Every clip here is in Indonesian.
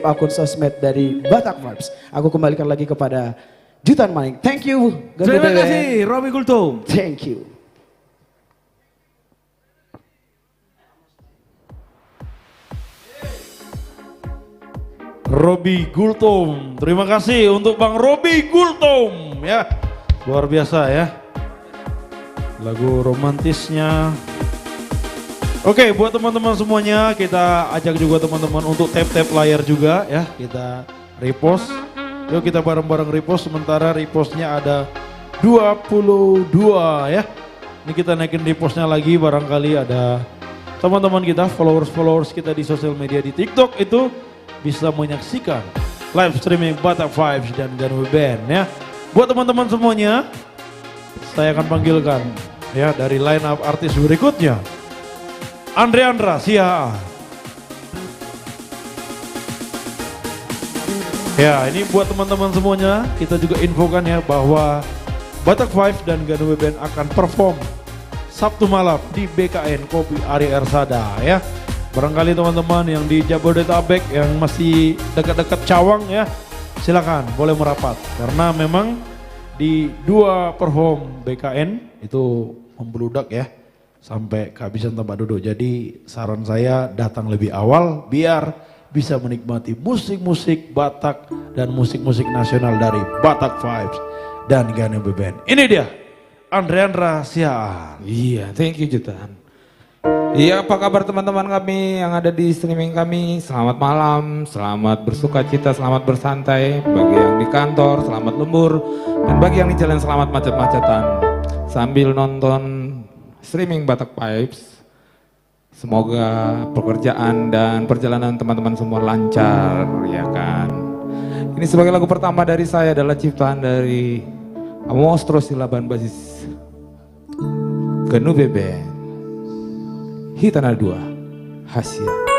akun sosmed dari Batak Vibes. Aku kembalikan lagi kepada Jutan Manik. Thank you. Terima kasih Robi Gultom. Thank you. Robi Gultom. Terima kasih untuk Bang Robi Gultom ya. Luar biasa ya. Lagu romantisnya. Oke, buat teman-teman semuanya, kita ajak juga teman-teman untuk tap-tap layar juga ya. Kita repost. Yuk kita bareng-bareng repost, sementara repostnya ada 22 ya. Ini kita naikin repostnya lagi, barangkali ada teman-teman kita, followers kita di sosial media di TikTok itu bisa menyaksikan live streaming Batak Vibes dan Ganwe Band ya. Buat teman-teman semuanya, saya akan panggilkan ya dari line up artis berikutnya. Andra Sia. Ya, ini buat teman-teman semuanya, kita juga infokan ya bahwa Batak Vibes dan Ganwe Band akan perform Sabtu malam di BKN Kopi Ari Ersada ya. Barangkali teman-teman yang di Jabodetabek yang masih dekat-dekat Cawang ya, silakan boleh merapat. Karena memang di dua perform BKN itu membludak ya. Sampai kehabisan tempat duduk. Jadi saran saya datang lebih awal biar bisa menikmati musik-musik Batak dan musik-musik nasional dari Batak Vibes dan Ganwe Band. Ini dia Andra Sia. Iya, thank you Jutan. Iya, apa kabar teman-teman kami yang ada di streaming kami? Selamat malam, selamat bersuka cita, selamat bersantai. Bagi yang di kantor, selamat lembur. Dan bagi yang di jalan, selamat macet-macetan. Sambil nonton streaming Batak Vibes, semoga pekerjaan dan perjalanan teman-teman semua lancar, ya kan. Ini sebagai lagu pertama dari saya adalah ciptaan dari Amostro Silaban basis Ganwe Band, Hitana 2, Hasil.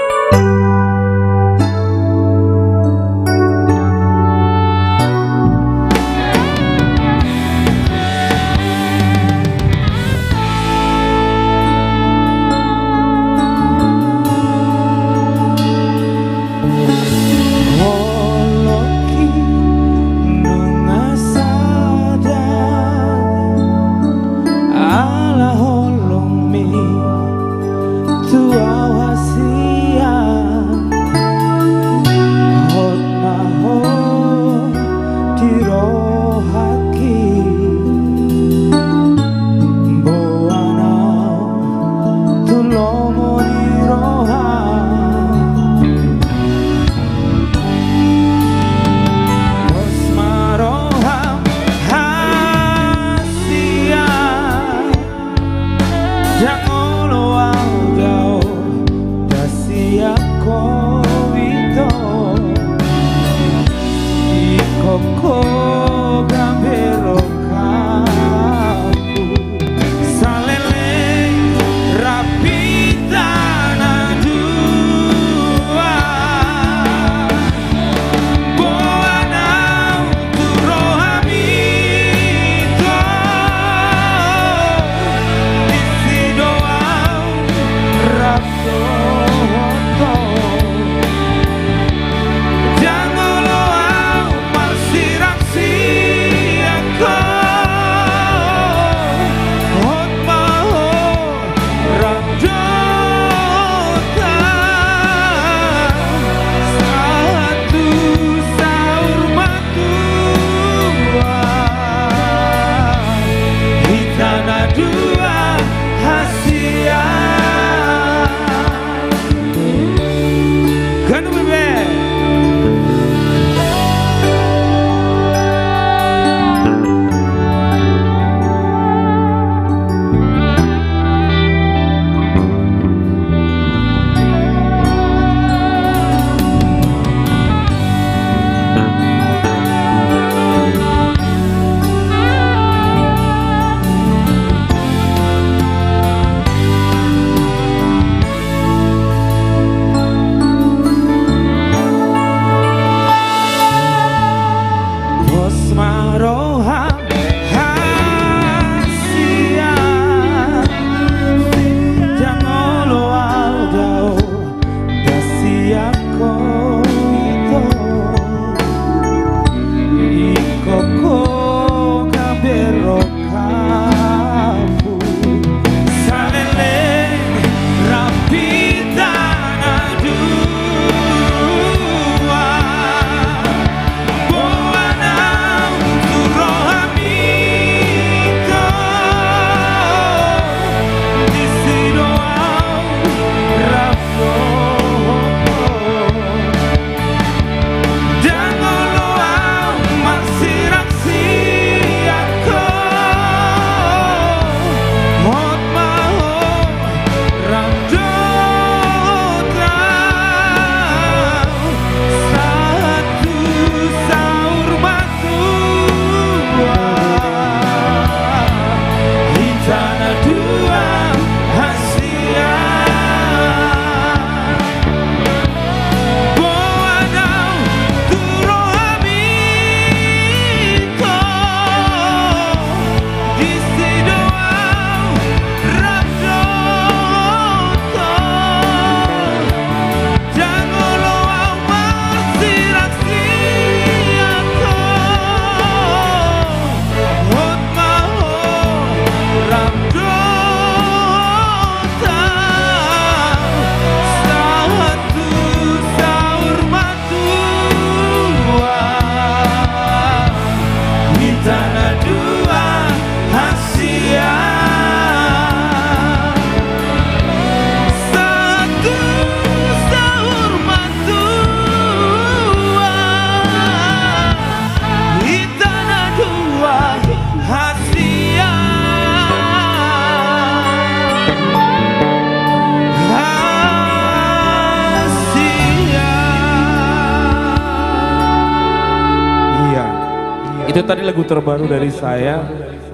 Itu tadi lagu terbaru dari saya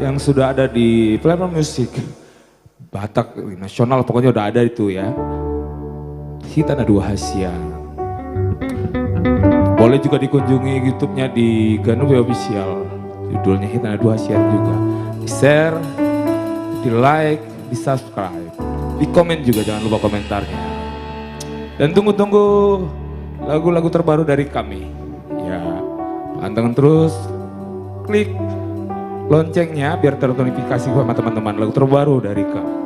yang sudah ada di platform musik Batak nasional, pokoknya udah ada itu ya. Hitana Dua Hasia. Boleh juga dikunjungi YouTube-nya di Ganube Official. Judulnya Hitana Dua Hasia juga. Di share, di like, di subscribe, di komen juga, jangan lupa komentarnya. Dan tunggu-tunggu lagu-lagu terbaru dari kami. Ya, pantengin terus, klik loncengnya biar ternotifikasi sama teman-teman lagu terbaru dari kami.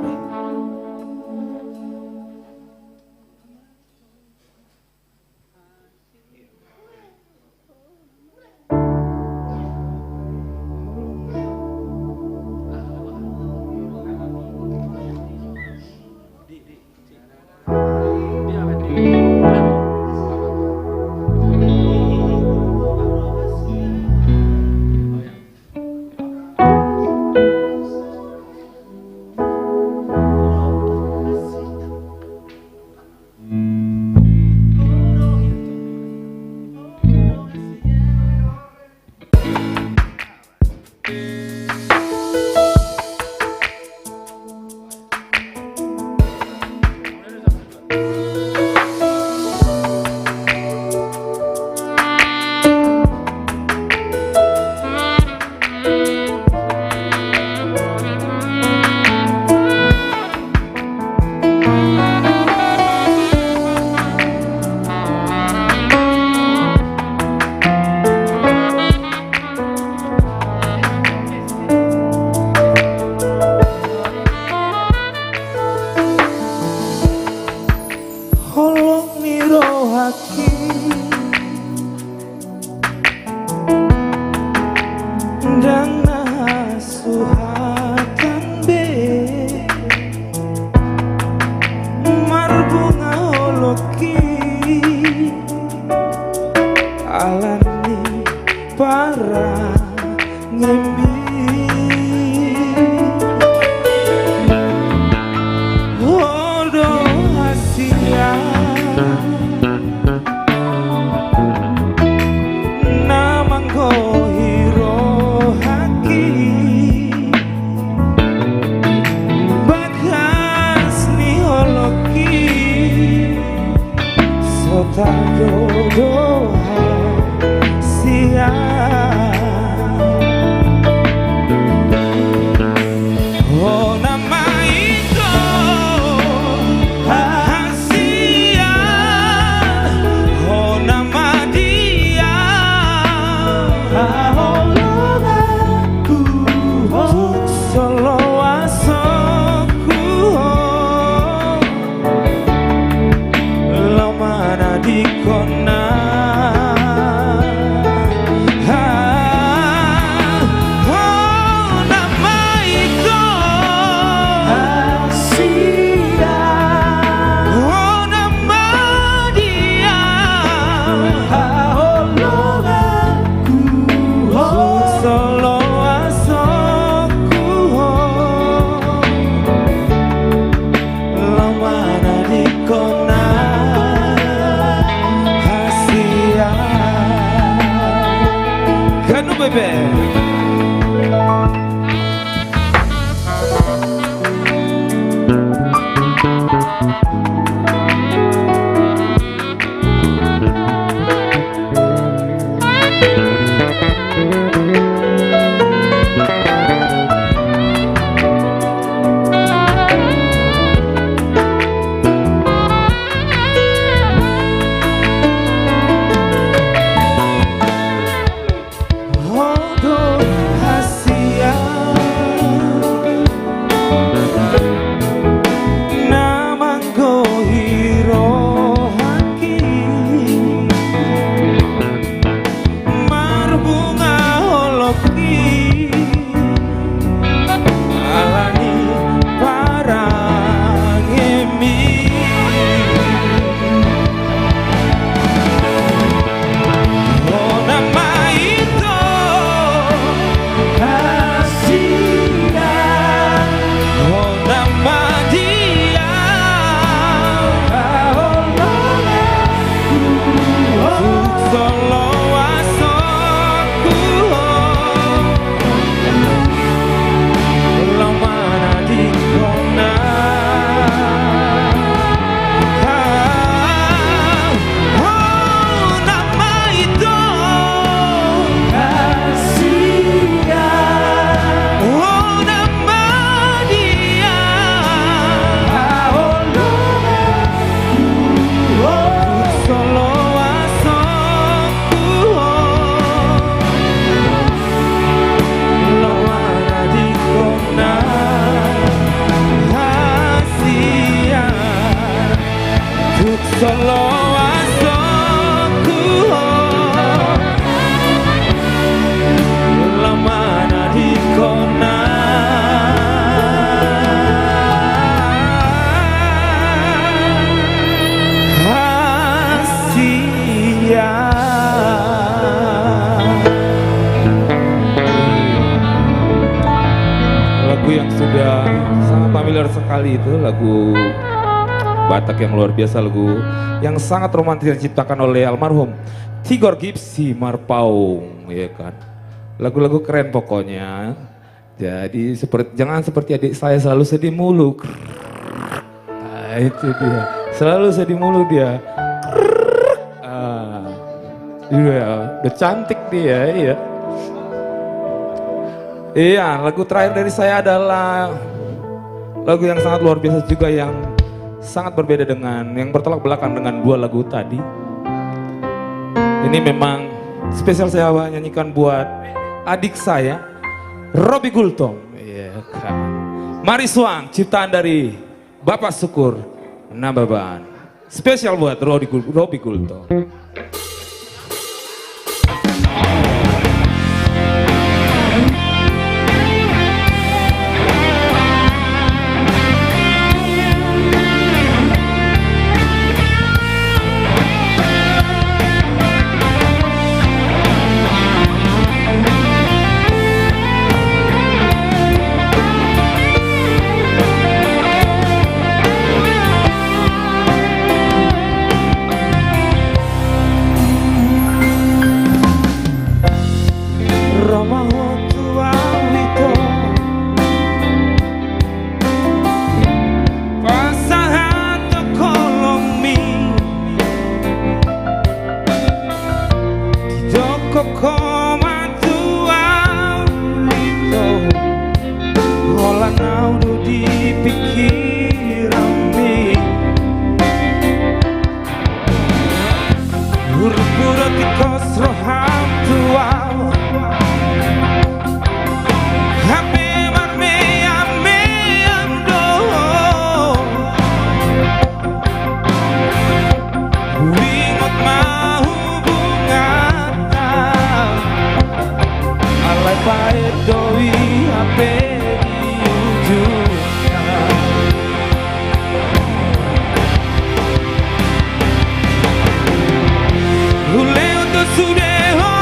Oh, lagu yang sudah sangat familiar sekali itu, lagu Batak yang luar biasa, lagu yang sangat romantis diciptakan oleh almarhum Tigor Gipsy Marpaung, ya kan. Lagu-lagu keren pokoknya. Jadi jangan seperti adik saya selalu sedih mulu. Nah, itu dia. Selalu sedih mulu dia. Iya, udah cantik dia, iya. Iya, lagu terakhir dari saya adalah lagu yang sangat luar biasa juga, yang sangat berbeda dengan yang bertolak belakang dengan dua lagu tadi. Ini memang spesial saya nyanyikan buat adik saya, Robi Gultom. Iya kan. Mari Suang, ciptaan dari Bapak Syukur Nababan. Spesial buat Robi Gultom. Sudah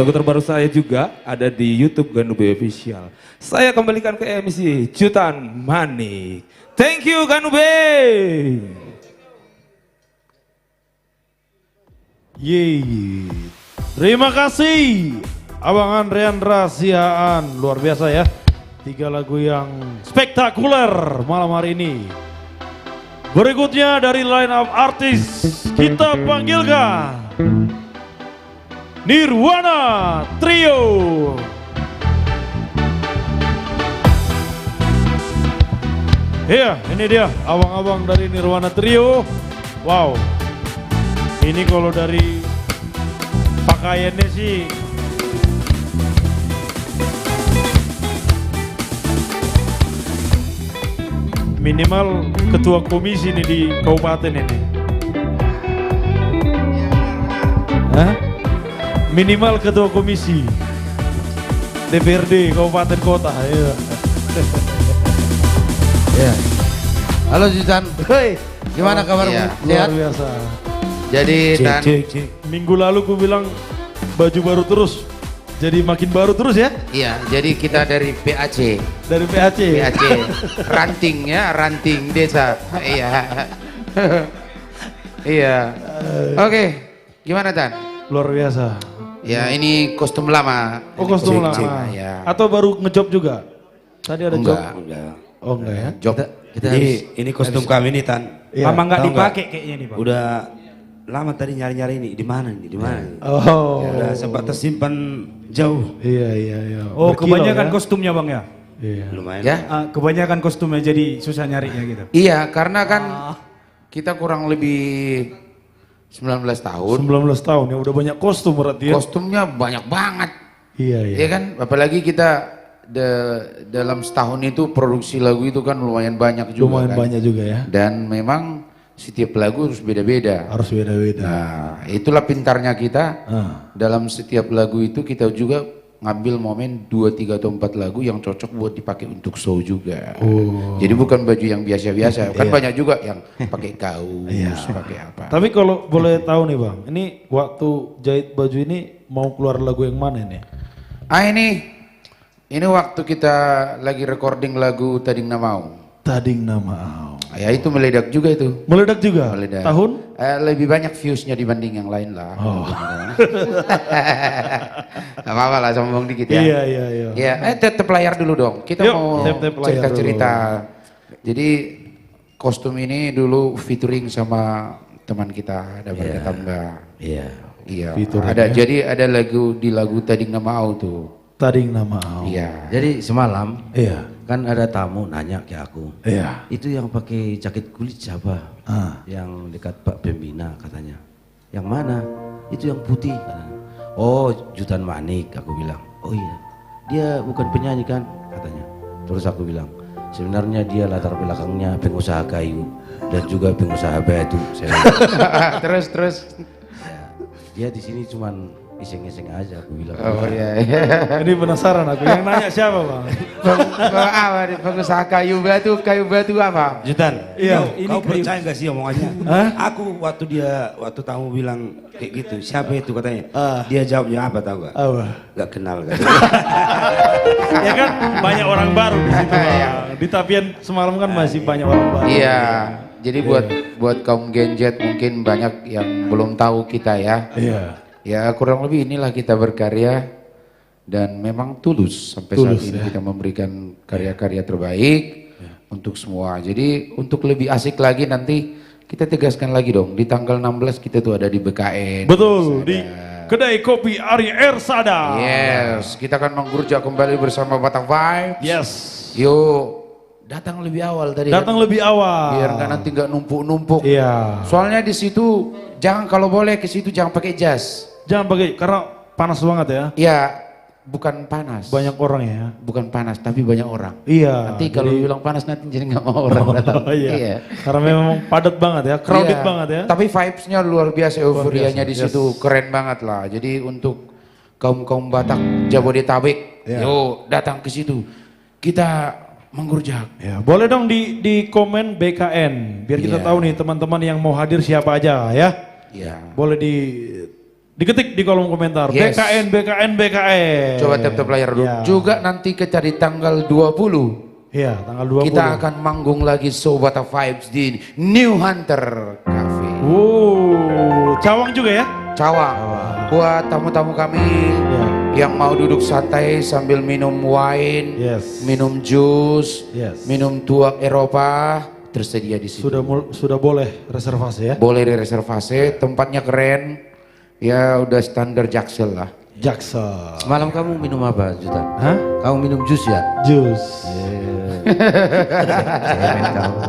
lagu terbaru saya juga ada di YouTube Ganube Official. Saya kembalikan ke MC Jutan Manik. Thank you Ganube. Yeay. Terima kasih Abang Andrean Rahasiaan, luar biasa ya. 3 lagu yang spektakuler malam hari ini. Berikutnya dari line up artis kita panggilkan Nirwana Trio. Iya, ini dia abang-abang dari Nirwana Trio. Wow, ini kalau dari pakaiannya sih minimal ketua komisi nih di kabupaten ini. Hah? Minimal ketua komisi DPRD kabupaten kota. Ya. Ya. Halo Jutan. Hei, Gimana kabarmu? Luar Sehat? biasa. Jadi Tan, Minggu lalu ku bilang baju baru terus, jadi makin baru terus ya. iya, jadi kita dari PAC. Dari PAC. PAC ranting ya, ranting desa. Iya. Iya. Oke, gimana Tan? Luar biasa. Ya, ini kostum lama. Oh, kostum lama. Ya. Atau baru ngejob juga? Tadi ada job. Enggak. Oh enggak ya? Job. Ini kostum kami nih Tan. Iya. Lama nggak Tahu dipakai kayaknya nih Pak. Udah lama tadi nyari-nyari ini di mana nih, di mana nih. Oh. Ya, udah sempat tersimpan jauh. Iya. Oh Berkilau kebanyakan ya? kostumnya Bang ya? Iya. Lumayan. Ya. Kebanyakan kostumnya jadi susah nyarinya gitu. Iya, karena kan kita kurang lebih 19 tahun. 19 tahun ya udah banyak kostum berarti ya. Kostumnya banyak banget. Iya. Iya kan, apalagi kita dalam setahun itu produksi lagu itu kan lumayan banyak juga. Lumayan kan. banyak juga ya. Dan memang setiap lagu harus beda-beda. Harus beda-beda. Nah, itulah pintarnya kita. Ah. Dalam setiap lagu itu kita juga ngambil momen 2, 3 atau 4 lagu yang cocok buat dipakai untuk show juga. Oh. Jadi bukan baju yang biasa-biasa. Kan Iya. banyak juga yang pakai kaos, pakai apa. Tapi kalau boleh tahu nih Bang, ini waktu jahit baju ini mau keluar lagu yang mana nih? Ini waktu kita lagi recording lagu Tading Namau. Tading Namau. Ya itu meledak juga itu. Meledak juga? Meledak. Tahun? Lebih banyak viewsnya dibanding yang lain lah. Oh. Gak apa-apa lah, sombong dikit ya. Iya. Ya, tetep layar dulu dong. Kita Yuk, mau tap-tap layar cerita-cerita. Jadi kostum ini dulu featuring sama teman kita, ada Barga Tamba. Iya. Iya. Featuring Ada ya. jadi ada lagu di lagu Tading Namau tuh. Tading Namau. Iya. Jadi semalam Iya. kan ada tamu nanya ke aku, Iya. itu yang pakai jaket kulit siapa? Ah. Yang dekat Pak Pembina katanya. Yang mana? Itu yang putih. Katanya. Oh Jutan Manik, aku bilang. Oh iya, dia bukan penyanyi kan? Katanya. Terus aku bilang, sebenarnya dia latar belakangnya pengusaha kayu dan juga pengusaha batu. Saya bilang. terus. Ya, dia di sini cuman iseng-iseng aja, aku bilang. Oh iya. Ini penasaran aku. Yang nanya siapa Bang? Apa nih pengusaha kayu batu apa? Jutan, Iya. kau percaya gak sih omongannya? Aku waktu tamu bilang kayak gitu, siapa itu katanya? Dia jawabnya apa tahu gak? Apa? Gak kenal kan? Ya kan banyak orang baru di situ Bang. Di Tapian semalam kan masih banyak orang baru. Iya. Jadi buat kaum Gen Z mungkin banyak yang belum tahu kita ya. Iya. Ya kurang lebih inilah kita berkarya dan memang tulus sampai Tulus, saat ini ya. kita memberikan karya-karya terbaik untuk semua. Jadi untuk lebih asik lagi nanti kita tegaskan lagi dong di tanggal 16 kita tuh ada di BKN. Betul, di kedai kopi Ari Ersada. Yes, kita akan menggurja kembali bersama Batak Vibes. Yes. Yuk, datang lebih awal tadi. Datang lebih awal. Biar nggak nanti nggak numpuk-numpuk. Iya. Soalnya di situ jangan kalau boleh ke situ jangan pakai jas. Jangan pakai karena panas banget ya. Ya, bukan panas. Banyak orang ya. Bukan panas tapi banyak orang. Iya. Nanti kalau bilang panas nanti jadi nggak mau orang datang. Iya. Karena memang padat banget ya, crowded Iya. banget ya. Tapi vibes-nya luar biasa, euforianya di biasa, situ keren banget lah. Jadi untuk kaum Batak Jabodetabek, yuk datang ke situ. Kita menggurjak. Ya, boleh dong di komen BKN biar kita Iya. tahu nih teman-teman yang mau hadir siapa aja ya. Ya. Boleh Diketik di kolom komentar. Yes. BKN, BKN, BKN. Coba tap-tap layar dulu. Ya. Juga nanti kita di tanggal 20 Iya, tanggal 20. kita akan manggung lagi Sobat Vibes di New Hunter Cafe. Cawang juga ya? Cawang. Buat tamu-tamu kami Ya. yang mau duduk santai sambil minum wine, Yes. minum jus, Yes. minum tuak Eropa, tersedia di situ. Sudah boleh reservasi ya? Boleh direservasi, tempatnya keren. Ya udah standar Jaksel lah. Jaksel. Semalam kamu minum apa, Jutan? Hah? Kamu minum jus ya? Jus. Cemen kamu.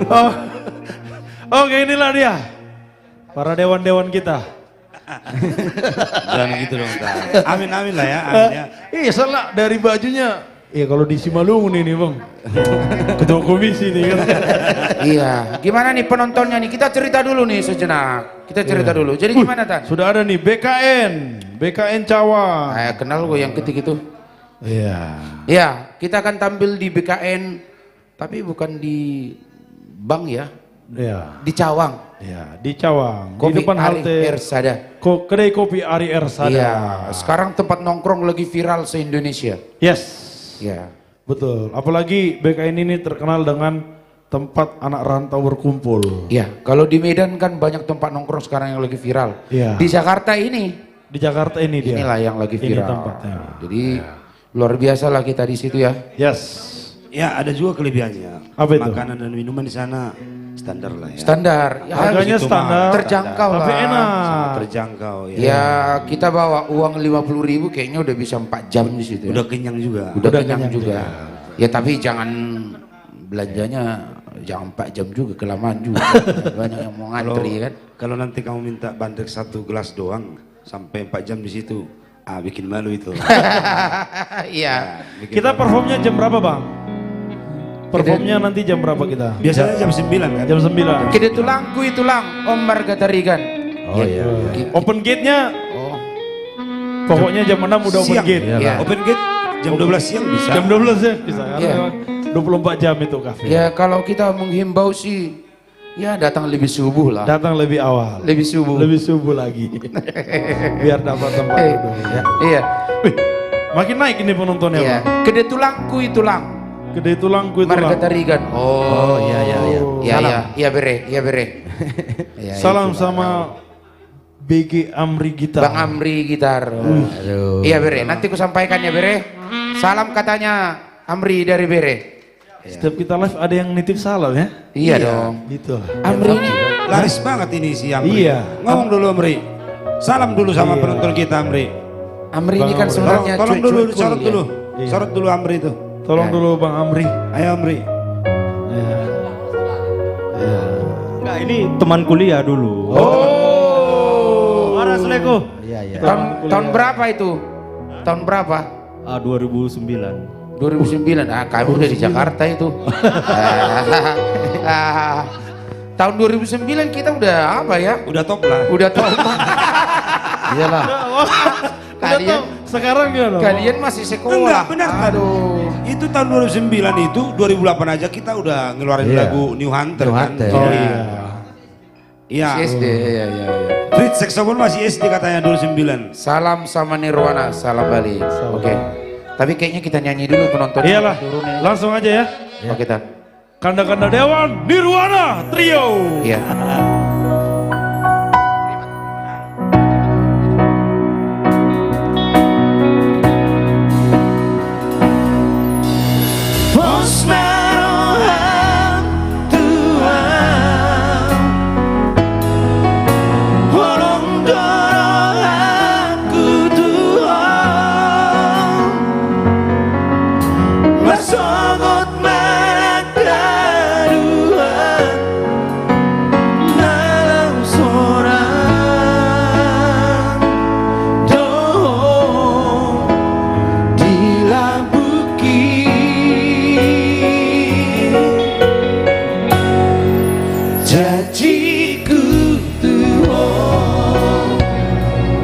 Oh. Oke, inilah dia. Para dewan-dewan kita. Jangan gitu dong. Tan. Amin amin lah ya. Amin ya. Iya salah dari bajunya. Iya kalau di Simalungun ini bang. Ketua komisi nih kan. Iya, gimana nih penontonnya nih? Kita cerita dulu nih sejenak. Kita cerita dulu. Jadi gimana Tan? Sudah ada nih BKN Cawang. Kenal gue yang ketik itu. Iya. Ya, kita akan tampil di BKN, tapi bukan di bank ya, Iya. di Cawang. Iya, di Cawang. Kopi di depan Ari halte Ersada. kedai kopi Ari Ersada. Iya, sekarang tempat nongkrong lagi viral se-Indonesia. Yes. Ya, Betul. Apalagi BKN ini terkenal dengan tempat anak rantau berkumpul. ya. Kalau di Medan kan banyak tempat nongkrong sekarang yang lagi viral. Iya. Di Jakarta ini, Di Jakarta ini dia. inilah yang lagi Ini viral. tempatnya. Jadi luar biasa lah kita di situ ya. Yes. Ya ada juga kelebihannya. Apa itu? Makanan dan minuman di sana standar lah ya. Standar. Ya, Harganya gitu, standar. Mas. terjangkau lah. Tapi enak. Terjangkau ya. Ya kita bawa uang 50.000 kayaknya udah bisa 4 jam di situ. Ya. Udah kenyang juga. Udah kenyang juga. Ya tapi jangan belanjanya jangan 4 jam juga, kelamaan juga. Banyak yang mau ngantri kan. Kalau nanti kamu minta bandrek 1 gelas doang sampai 4 jam di situ, bikin malu itu. Iya. Bikin Kita malu. performnya jam berapa bang? Performnya nanti jam berapa kita? Biasanya jam 9 kan? Jam 9. Kede tulangku tulang Om Margatarigan. Oh iya. Open gate-nya Oh. pokoknya jam 6 udah open Siang. gate. Iya. Open gate jam 12 siang bisa. Jam 12 ya bisa. Karena Iya. memang 24 jam itu kafe. Ya kalau kita menghimbau sih ya datang lebih subuh lah. Datang lebih awal. Lebih subuh. Lebih subuh lagi. Biar dapat tempat Eh, duduk. Ya. Iya. Wih, makin naik ini penontonnya Iya. bang. Kede tulangku tulang Gede tulangku itu lah. Margatarigan. Oh iya iya iya. Iya bere. Ya, Salam itu. sama BG Amri Gitar. Bang Amri gitar. Aduh. Iya bere. Nanti ku sampaikan ya bere. Salam katanya Amri dari bere. Setiap kita live ada yang nitip salam ya. Iya dong. Gitu. Amri ini Laris banget ini si Amri. Iya. Ngomong dulu Amri. Salam dulu sama Iya. penonton kita Amri. Amri ini kan Bang Amri. sebenarnya Tolong dulu, cuek-cuek sorot cool, dulu. Iya. Sorot dulu Amri itu. Tolong Ya. dulu Bang Amri. Ayo Amri. Enggak, ini teman kuliah dulu. Oh. Assalamualaikum. Iya iya. Tahun berapa itu? Tahun berapa? 2009. 2009. Kami udah di Jakarta itu. Tahun 2009 kita udah apa ya? Udah top lah. Udah tahu. Iyalah. Kalian Sekarang gimana? kalian masih sekolah. Enggak, benar. Aduh. Itu tahun 2009 itu 2008 aja kita udah ngeluarin Iya. lagu New Hunter New kan. Hunter. Oh Iya. iya. Iya. Si SD ya. Treat saxophone masih SD katanya 2009. Salam sama Nirwana, salam balik. Oke. Tapi kayaknya kita nyanyi dulu penonton. Iyalah. Turun ini. Langsung aja ya. Oke, Tan. Kanda-kanda Dewan Nirwana Trio. Iya.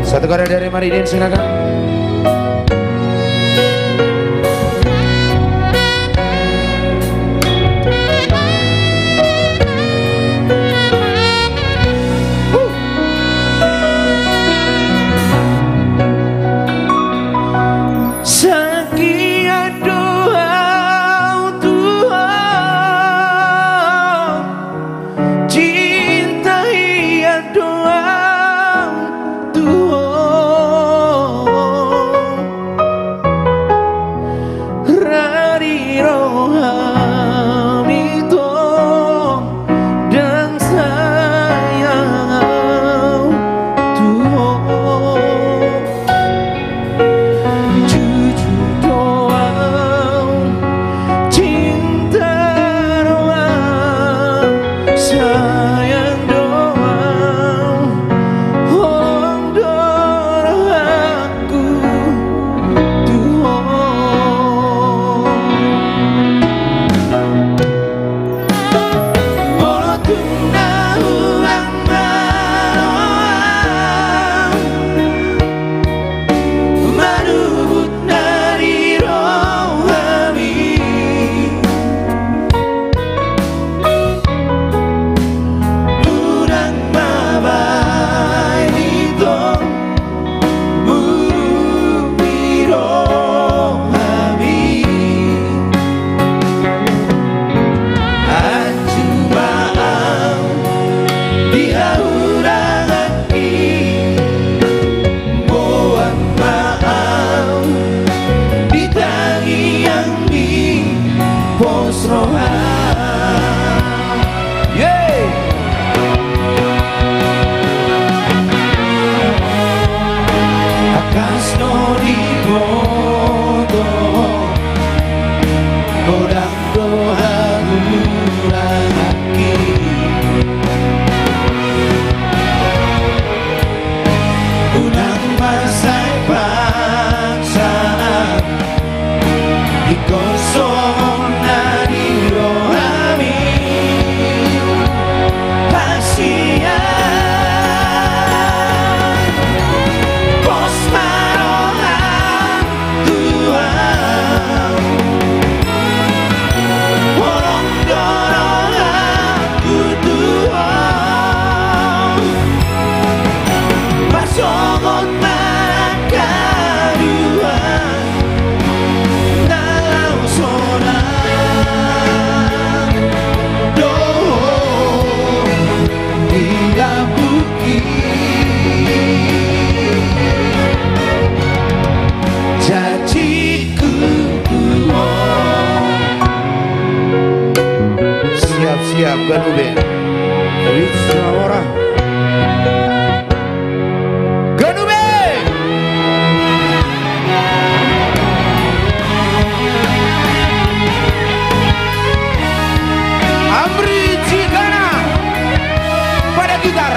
Satu kode dari Maridin, silakan. Pasrohan. Yeay. Akasno di bodo Godang doha gurang aki Unang masay paksaan Ikosong na di rohami Pasian Pos marohan Tuhan Wolong dorohan Tuhan Pasogot marakaduan Dalam zona Doh Hingga bukit Janjiku Siap-siap Ganube Rizra orang Ganube Amri Cikana pada gitar.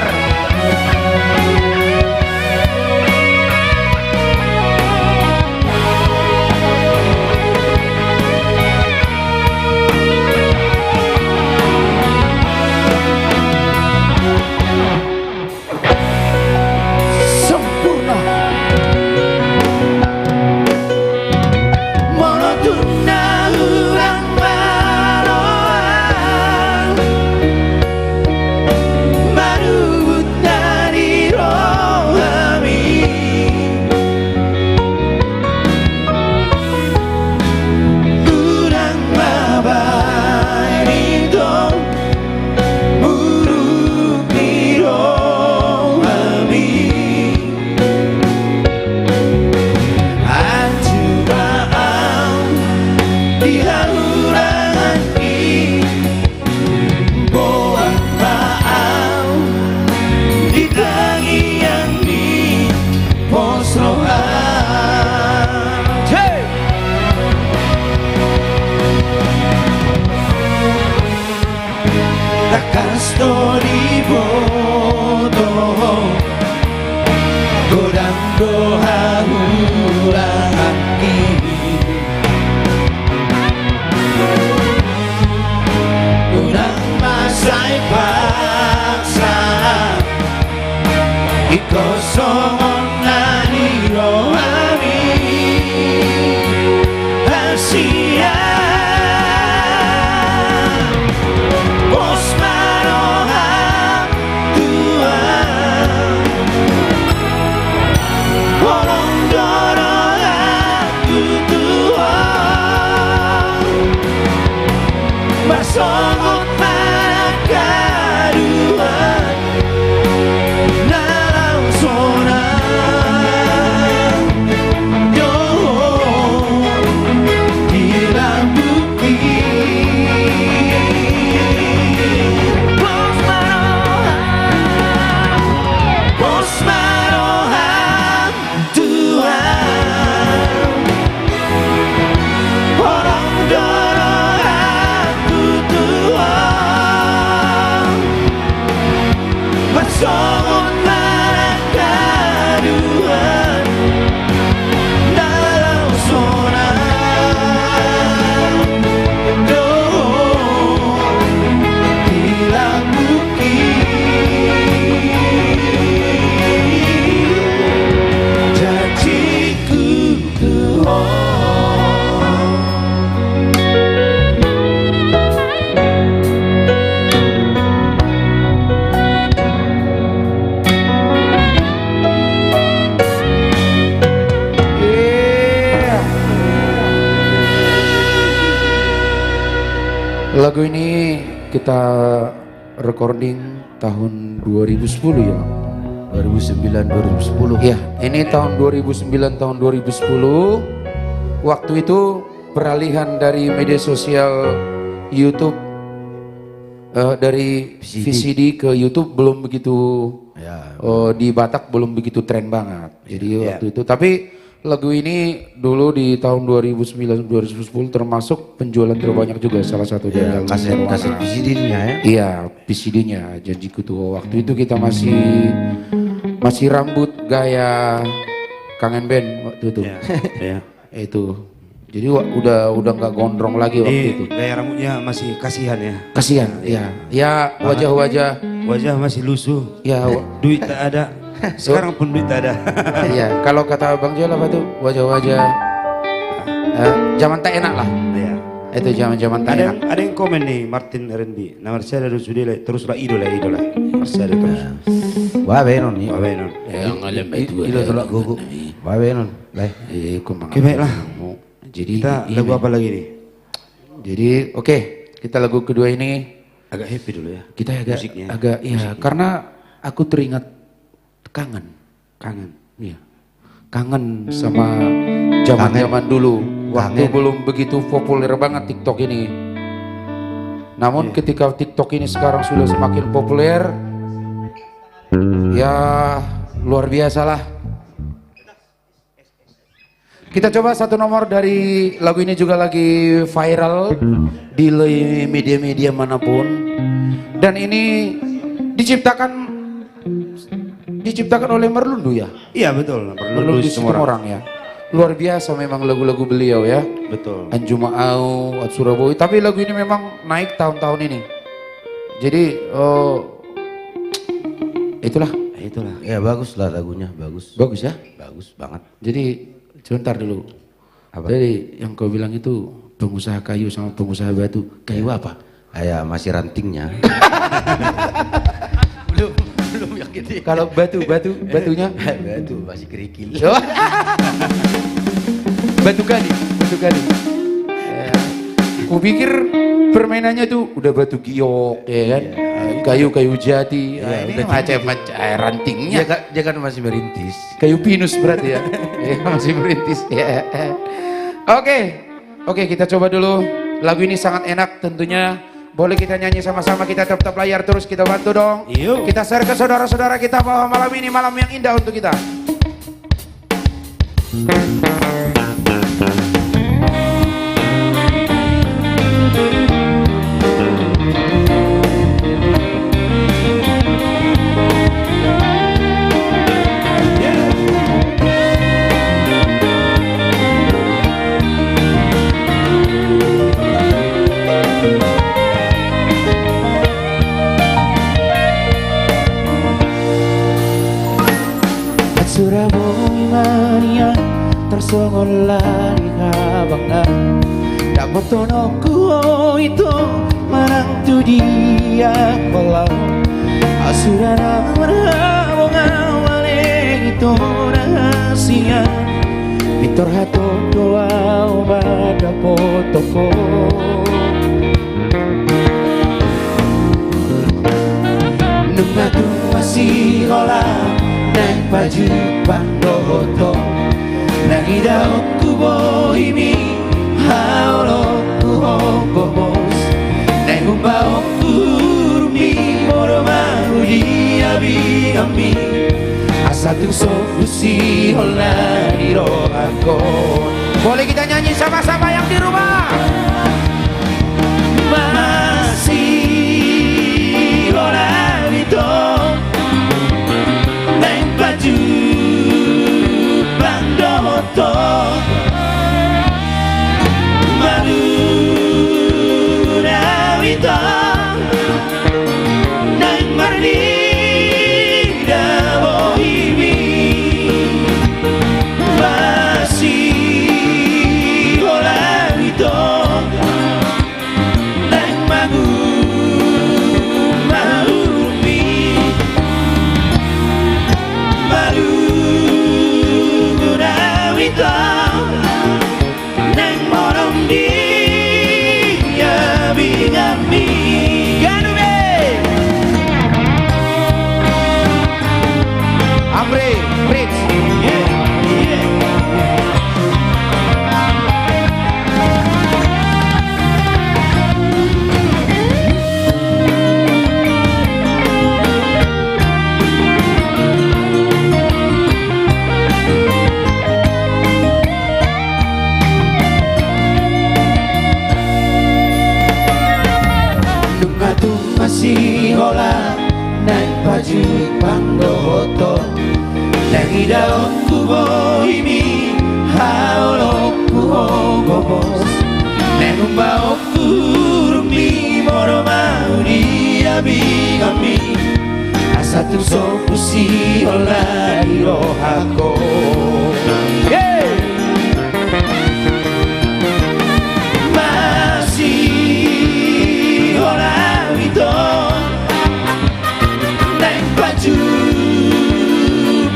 Sempurna monotuna urang maroan marubut dari rohami urang mabai dong muruk di rohami Anjubaan di haluran ini Boat maaf di tangian di posrohan Hey! Takkan story bodoh Godang doha ulang hati Unang masay paksa Ikosong na ni rohami Asia Bos marohan Tuhan Wolong dorohan Tuhan Basongot marakaduan Dalam zona Doh Gila bukit Bos marohan Tuhan Orang dorohan Tuhan Bersongot marakaduan Dalam zona Doh Hilang bukit Janjiku Tuhan Lagu ini kita recording tahun 2010 ya. 2009 2010. Ya, ini tahun 2009 tahun 2010. Waktu itu peralihan dari media sosial YouTube dari VCD ke YouTube belum begitu Ya. di Batak belum begitu tren banget. Jadi waktu itu tapi lagu ini dulu di tahun 2009-2010 termasuk penjualan terbanyak juga salah satu dari album Kaset Nirwana. VCD-nya ya. Iya, VCD-nya Janjiku Tuh. Waktu itu kita masih rambut gaya Kangen Band waktu itu. Ya. Itu. Jadi udah nggak gondrong lagi waktu itu. Gaya rambutnya masih kasihan ya. Kasihan, ya. Ya wajah-wajah, Wajah masih lusuh. ya, Duit tak ada. Sekarang pun duit tak ada. ya. Kalau kata Bang Joel apa tuh wajah-wajah zaman tak enak lah. Ya. Itu zaman-zaman tak enak. Ada yang komen nih Martin R&B. Nah Marcelo teruslah idola. Marcelo terus. Wah benon nih. Wah, benon. Yang alam itu Ilo tolak gugu. Wah benon. Baik. Oke, baiklah. Jadi Kita lagu apa lagi nih? Jadi oke, kita lagu kedua ini Agak happy dulu ya. kita Musiknya. agak ya karena aku teringat kangen. Iya. Kangen sama zaman-zaman dulu. Waktu Kangen. belum begitu populer banget TikTok ini. Namun ketika TikTok ini sekarang sudah semakin populer, ya luar biasa lah. Kita coba satu nomor dari lagu ini juga lagi viral di media-media manapun. Dan ini diciptakan oleh Merlundu ya. Iya betul. Merlundu Situmorang ya. Luar biasa memang lagu-lagu beliau ya. Betul. Anjumaau, Surabaya. Tapi lagu ini memang naik tahun-tahun ini. Jadi itulah. Itulah. Ya bagus lah lagunya, bagus. Bagus ya. Bagus banget. Jadi sebentar dulu. Apa? Jadi yang kau bilang itu pengusaha kayu sama pengusaha batu. Kayu apa? Ya masih rantingnya. belum yang gede. Kalau batunya Batu masih kerikil. batu kali. Ya. Kupikir permainannya tuh udah batu giok ya kan, kayu jati. Iya, Ini udah macam-macam rantingnya. Dia kan masih merintis. Kayu pinus berarti ya. Ya masih merintis ya. Oke, kita coba dulu. Lagu ini sangat enak tentunya. Boleh kita nyanyi sama-sama, kita tetap layar terus, kita bantu dong. Yuk. Kita share ke saudara-saudara kita bahwa malam ini malam yang indah untuk kita. Surabaya mania tersongol lari habangna Damotono kuo itu menantu dia kolam Asurana merhabonga wale itu rahasia Vitor hato doa pada potoko Nungatu masih olah Nang baju pandoto Nagida okubo imi Haolo kuhongomos Nang umba okurumi Moro mahudi abi-ami Asatu solusi hola di rohakon. Boleh kita nyanyi sama-sama yang di rumah. Masih hola itu baju bandoto malu rawito nang marni dawo iwi masih olah itu nang magu nang morong dia bingami masih olah naik baju pandoto Nagi daun kubo imi haolo kubo bobos Nenumba okurung li moro mauri abi kami Asatu sopusi olah irohako Masih olah itu naik baju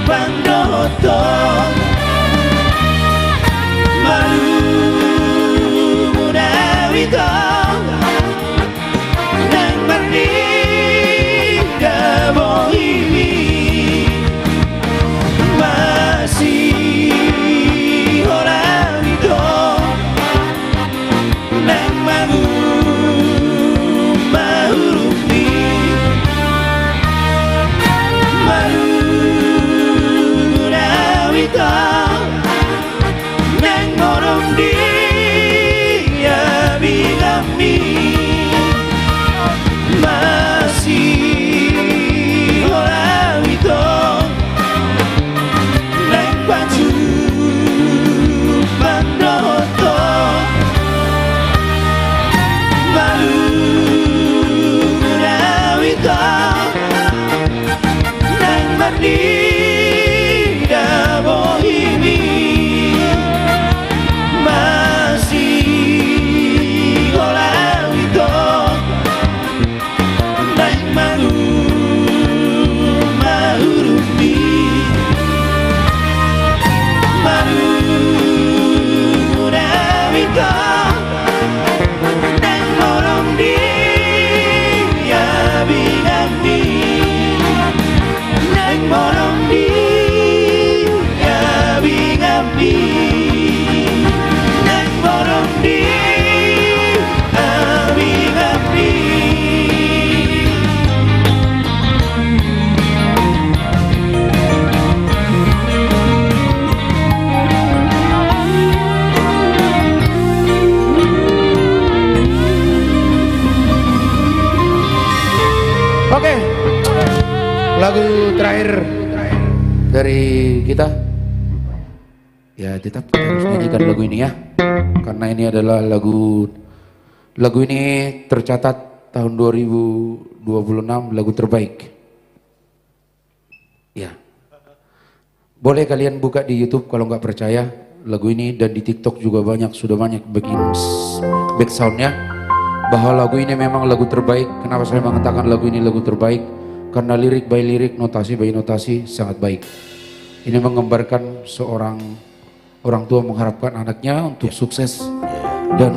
pandoto malu muda itu nang merdeka bohimi masih orang itu nang magu mahurumi malu Nawita nang morong dia bigami masih orang itu nang baju pandoto malu Nawita nang mandi bohimi masih olah itu naik malu mahurumi malu nawita nang morong dia binami nang morong dia nang morong di abi-abi Oke, lagu terakhir dari kita. Ya tetap kita harus nyanyikan lagu ini ya, karena ini adalah lagu ini tercatat tahun 2026 lagu terbaik. Ya, boleh kalian buka di YouTube kalau nggak percaya lagu ini, dan di TikTok juga sudah banyak bikin back soundnya bahwa lagu ini memang lagu terbaik. Kenapa saya mengatakan lagu ini lagu terbaik? Karena lirik by lirik, notasi by notasi sangat baik. Ini menggambarkan seorang orang tua mengharapkan anaknya untuk sukses dan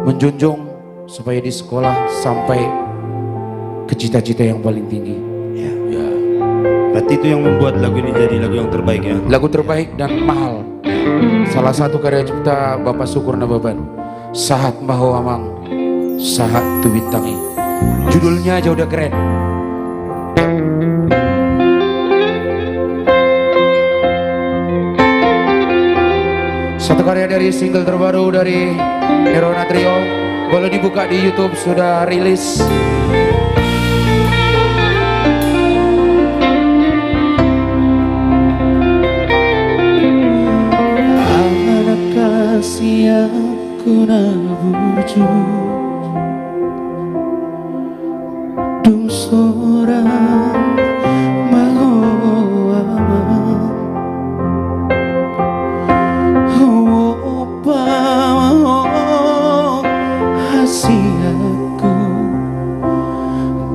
menjunjung supaya di sekolah sampai ke cita-cita yang paling tinggi. Berarti itu yang membuat lagu ini jadi lagu yang terbaik ya? Lagu terbaik dan mahal. Salah satu karya cipta Bapak Sukur Nababan, Sahat Maho Amang, Sahat Tubintangi. Judulnya aja udah keren. Satu karya dari single terbaru dari Nirwana Trio, boleh dibuka di YouTube, sudah rilis. Anak kasih aku nabuju dung seorang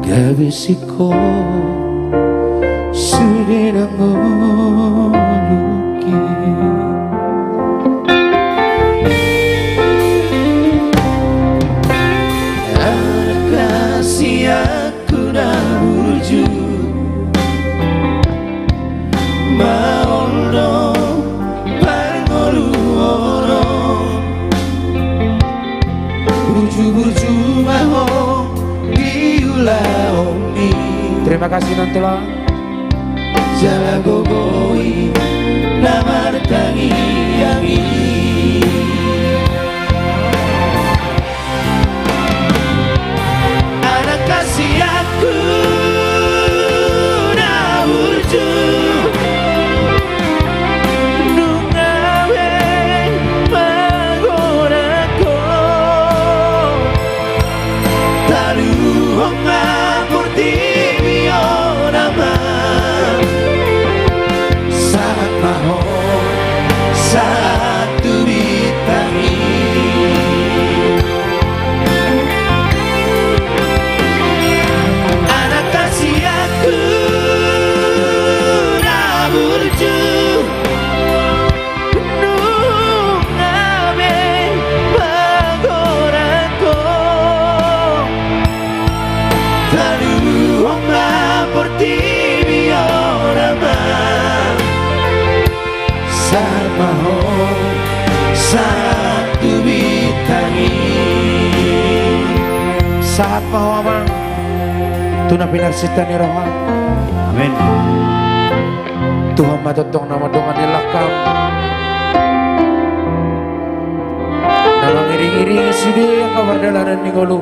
Gabisiko sudah ngoluki anak kasih aku nabuju maono pangolu buju-buju maho terima kasih Nantola Jala gogoi Namar tangi yangi Anak kasih Roma Portivi Orama Saat maho Satu bitangi Anak kasih aku Naburju Saat maho Satu bitangi Saat mau amang tuna pinar sitani rahman. Amin. Tuhan matotong nama dongan dilakam. Nama ngiring-ngiring sudah yang kawardalanan ni ngolu.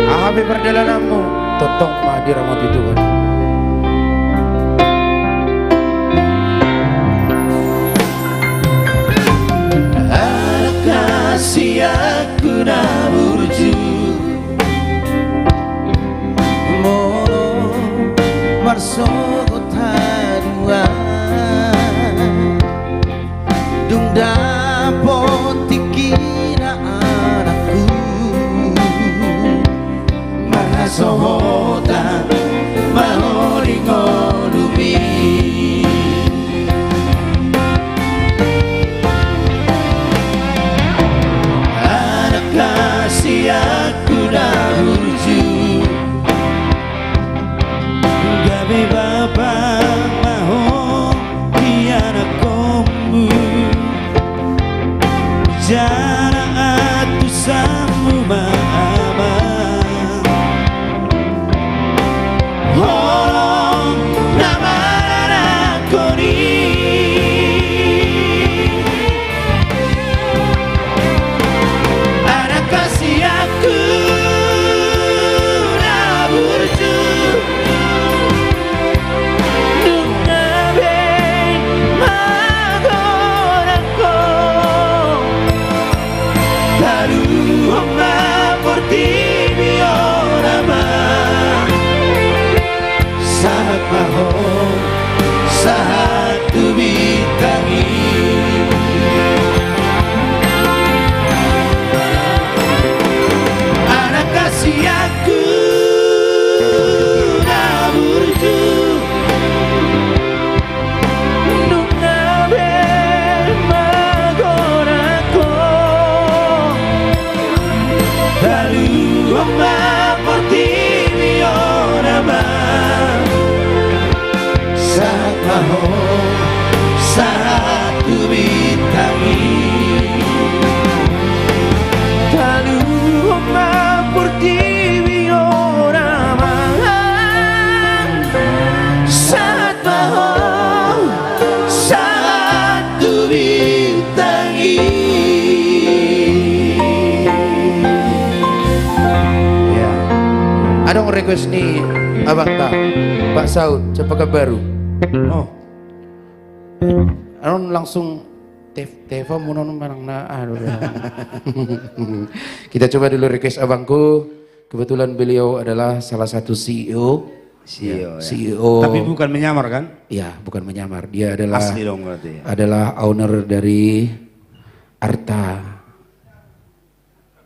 Ahabe perjalananmu totong mah dirahmati Tuhan. Anak kasih aku naburju Mono marsoko tadua Dung dapot tikina anakku Marasohotan mahoringolumi Anak kasih aku naburju Gabi bapak maho di anak kombu Jana atu samu mama Holong nama anak koni Anak kasih aku naburju Saat maho Satu bitangi Anak kasih aku naburju Nungabe magorako Lalu Oma Portivi Orama Saat maho Satu bitangi Lalu Oma Portivi Orama Saat maho Satu bitangi Ya. Ada yang request nih Abang tak Pak Saud Cepaka Baru. Oh Anon langsung Teva munon manang na Kita coba dulu request abangku. Kebetulan beliau adalah salah satu CEO. CEO, ya. CEO. Tapi bukan menyamar kan? Ya, bukan menyamar. Dia adalah Asli dong berarti ya? adalah owner dari Arta.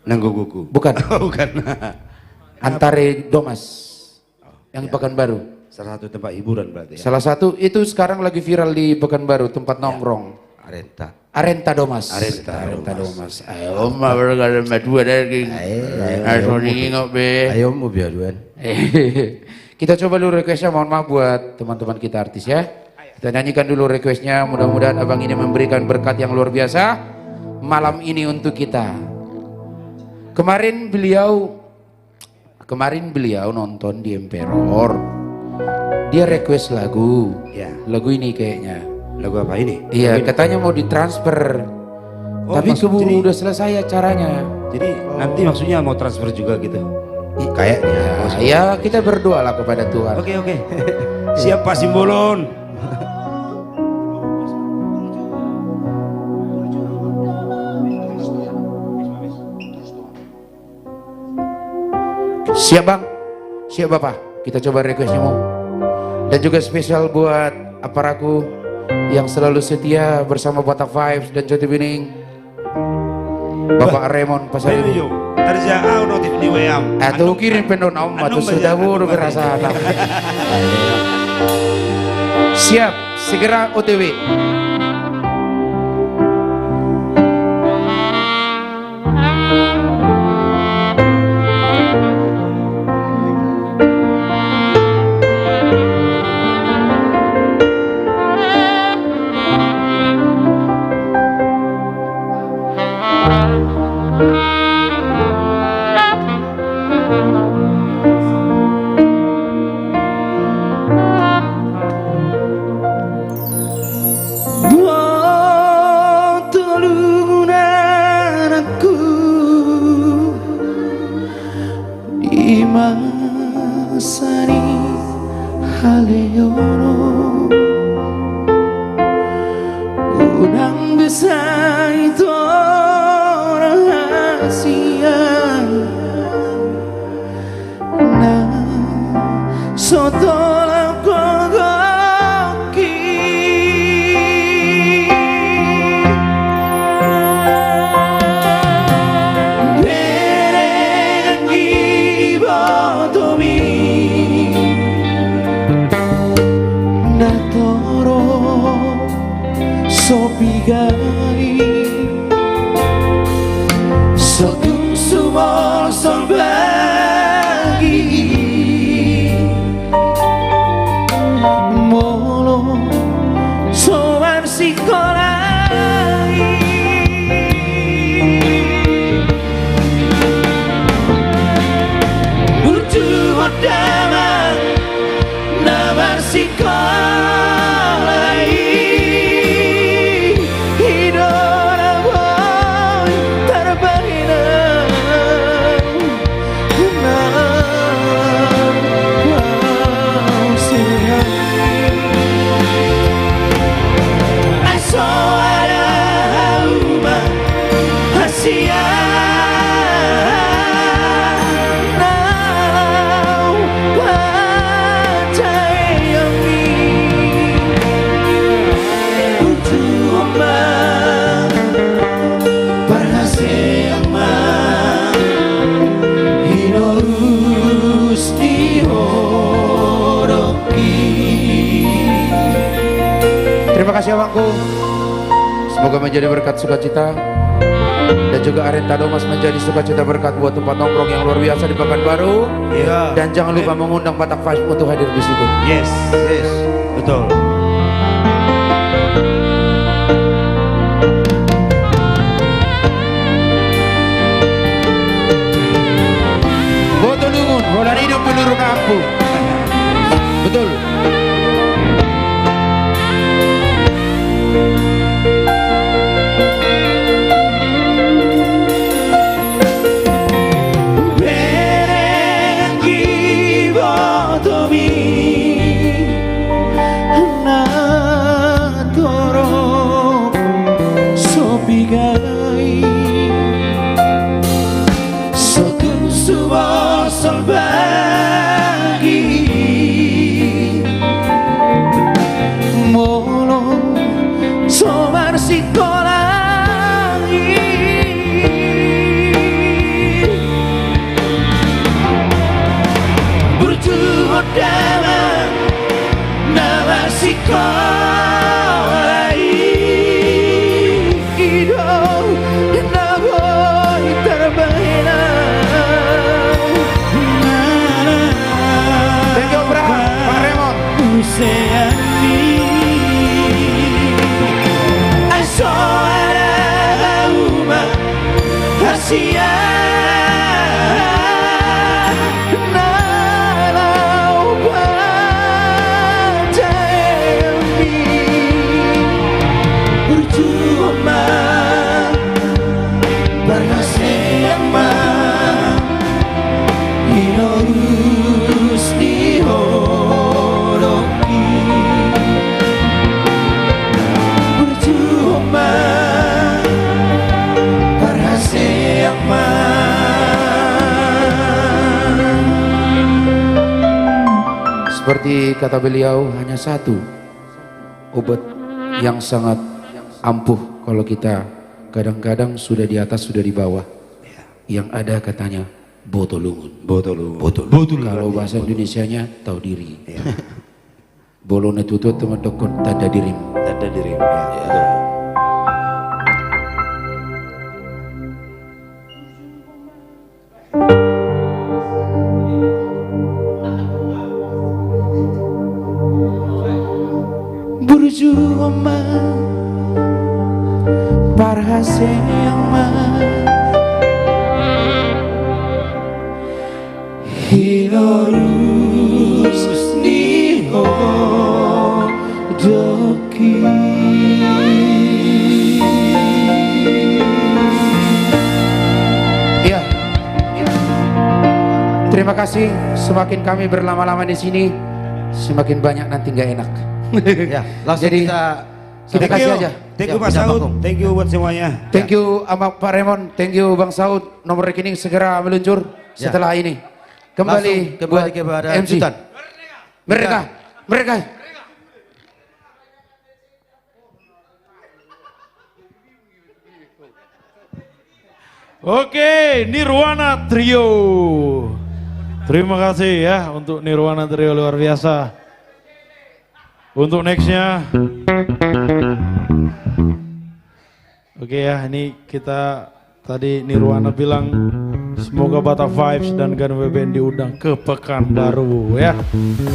Nanggogoku. Bukan. Bukan. Antare Domas. Yang Pekanbaru. Salah satu tempat hiburan berarti ya? Salah satu itu sekarang lagi viral di Pekanbaru, tempat nongkrong. Arenta. Arenta Domas. Arenta Domas. Ayo mah bergala madua dari. Ayo ngingok be. Ayo mau biaruan. Kita coba dulu requestnya, mohon maaf buat teman-teman kita artis ya. Kita nyanyikan dulu requestnya, mudah-mudahan abang ini memberikan berkat yang luar biasa malam ini untuk kita. Kemarin beliau nonton di Emperor. Dia request lagu. Ya. Lagu ini kayaknya. Lagu apa ini? Iya, katanya mau ditransfer. Oh, Tapi keburu jadi- udah selesai acaranya. Jadi nanti maksudnya mau transfer juga gitu? Kayaknya. Ya, kita berdoalah kepada Tuhan. Oke. Siap Pak Simbolon. Siap bang? Siap bapak? Kita coba requestnya mau. Dan juga spesial buat aparaku yang selalu setia bersama Batak Vibes dan Joti Bening, Bapak Raymond Pasar Ayo, Ibu. terjadi notif di WA. Atau kirim pendon om atau sudah buru berasa anak. Siap, segera OTW. Buat tolongan aku di masa ini haleono unang bisa itu rahasia nah sotolak sopigai sotung sumor sorbagi molo soan sikolai butuh odama nabar sikolai Terima kasih abangku. Semoga menjadi berkat sukacita. Dan juga Arenta Domas menjadi sukacita berkat buat tempat nongkrong yang luar biasa di Pekanbaru. Iya. Dan jangan lupa mengundang Batak Vibes untuk hadir di situ. Yes, yes, betul. Boto lungun, bola hidup peluru kampung. Betul. Sopigai sotung sumor sorbagi molo somar sikolai butuh odama nabar sikolai Asia nalau pada mi Seperti kata beliau, hanya satu obat yang sangat ampuh kalau kita kadang-kadang sudah di atas, sudah di bawah. Yang ada katanya botolungun. Botol. Kalau bahasa Indonesianya tahu diri. Bolone tutut teman dokon tanda dirimu. Tanda diri. Ya. Berjuang para sema Hilorus niho doki. Ya, terima kasih. Semakin kami berlama-lama di sini, semakin banyak nanti nggak enak. Ya, langsung Jadi, kita kasih aja. Thank you Ya, Pak pindah Saud. vakum. Thank you buat semuanya. Thank you sama Pak Raymond, thank you Bang Saud. Nomor rekening segera meluncur Ya. setelah ini. Langsung kembali buat kepada MC. Jutan. Mereka. Oke, Nirwana Trio. Terima kasih ya untuk Nirwana Trio, luar biasa. Untuk nextnya, oke ya, ini kita tadi Nirwana bilang semoga Batak Vibes dan Ganwe Band diundang ke Pekanbaru ya,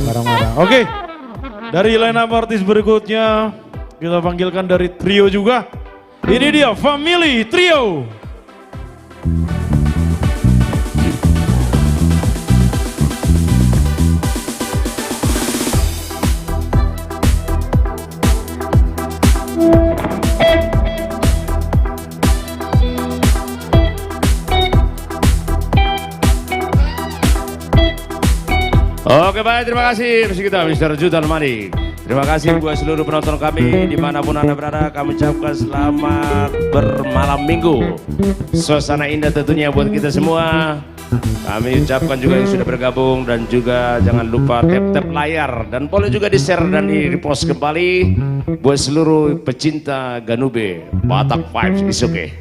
bareng-bareng. Oke, dari line up artis berikutnya kita panggilkan dari Trio juga. Ini dia Family Trio. Oke baik, terima kasih musik kita Mr. Jutan Manik. Terima kasih buat seluruh penonton kami dimanapun Anda berada. Kami ucapkan selamat bermalam minggu. Suasana indah tentunya buat kita semua. Kami ucapkan juga yang sudah bergabung dan juga jangan lupa tap-tap layar dan boleh juga di-share dan di-repost kembali buat seluruh pecinta Ganube Batak Vibes is okay.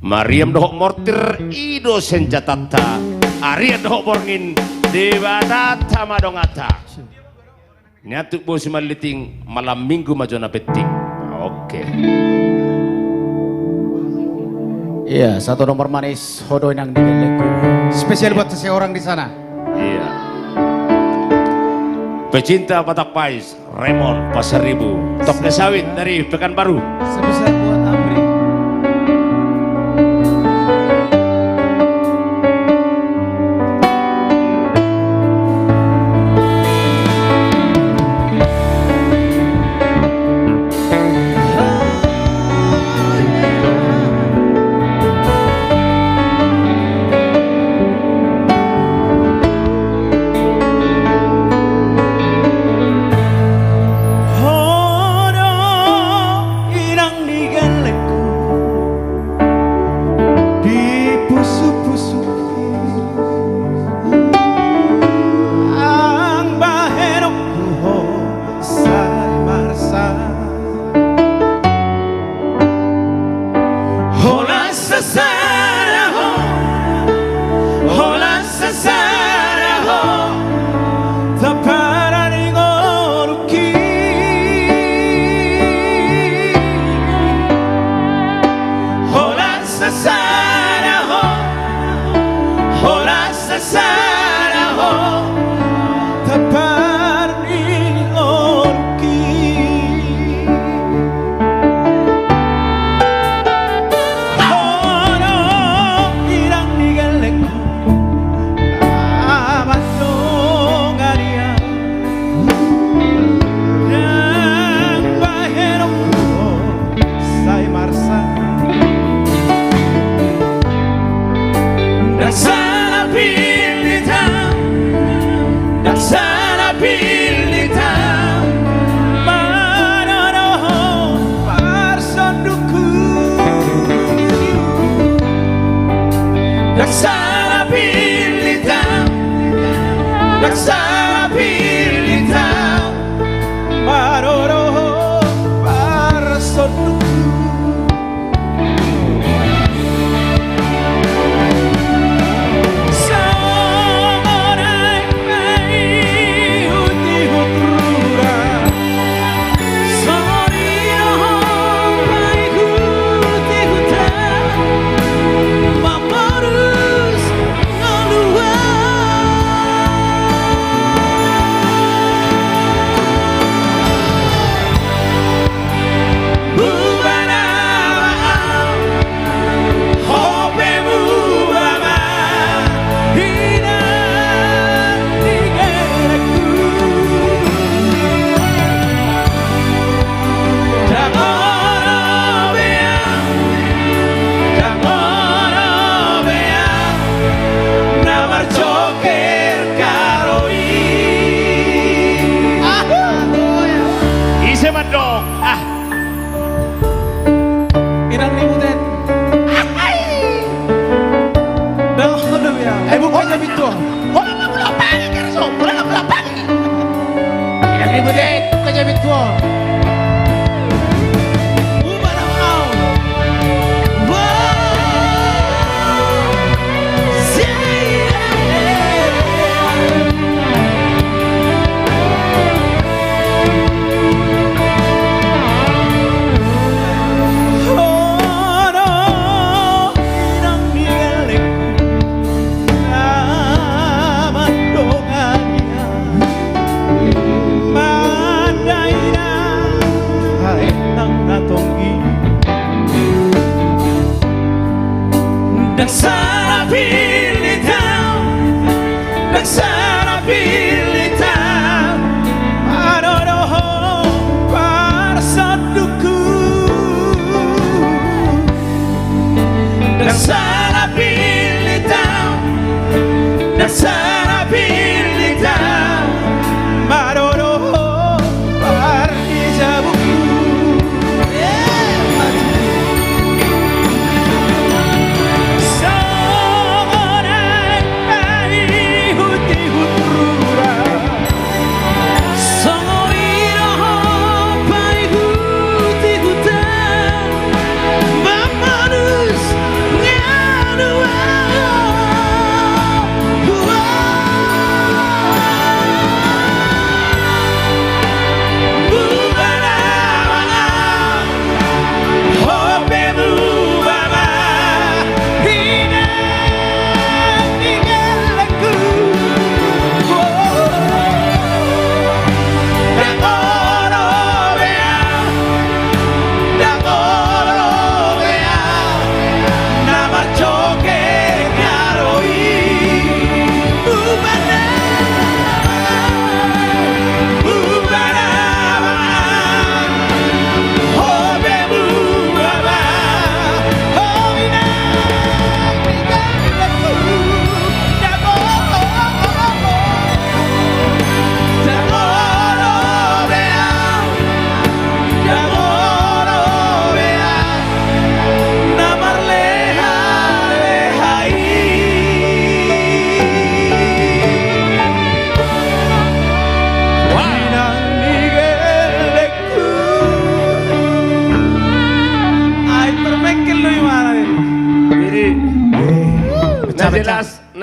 Mariam dohok mortir ido senjatata Arya dohok borngin di batata madongata nyatuk bos maliting malam minggu majona peting. Oke. Iya, satu nomor manis Hodo yang digeleku. Spesial buat seseorang di sana. Iya. Pecinta Batak Pais, Raymond Pasar Ribu, Tok Sawit dari Pekanbaru. Sebesar buat Amri. Laksana pilita Maroro para sonuku.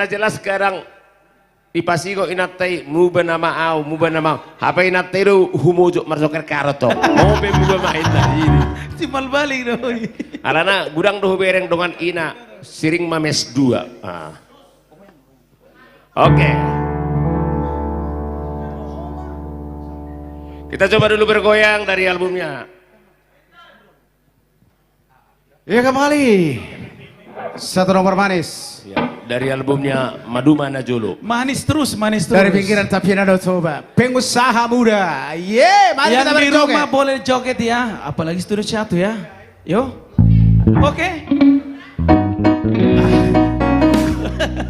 Jelas sekarang ipasigo inatai muba nama apa inatai do humujuk marsoker karoto mobe muba main ini Timbal balik doi. alana gudang do bereng dengan ina siring mames 2 Oke. Kita coba dulu bergoyang dari albumnya. Ya kembali. Satu nomor manis. Dari albumnya Maduma Najolo. Manis terus. Dari pinggiran Tapiana coba. Pengusaha muda. Mari Yang kita di berjoget. rumah boleh joget ya, apalagi studio 1 ya. Yo. Oke.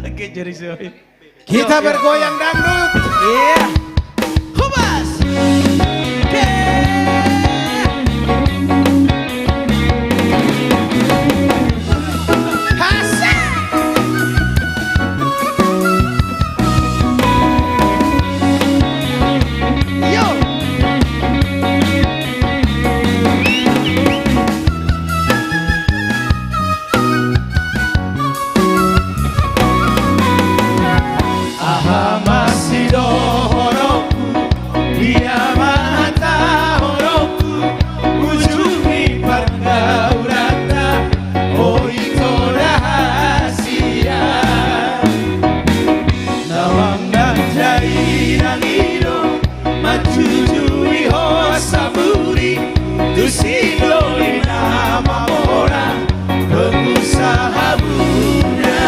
Oke, jadi sorry. Kita bergoyang dangdut. Iya. Hubas. Aha masih dohoroku, dia mata horoku, ujungi pergaulata, oh itu rahasia. Nawang nanjai nangido, matujui hosaburi, tusidoi nama orang, pengusaha muda.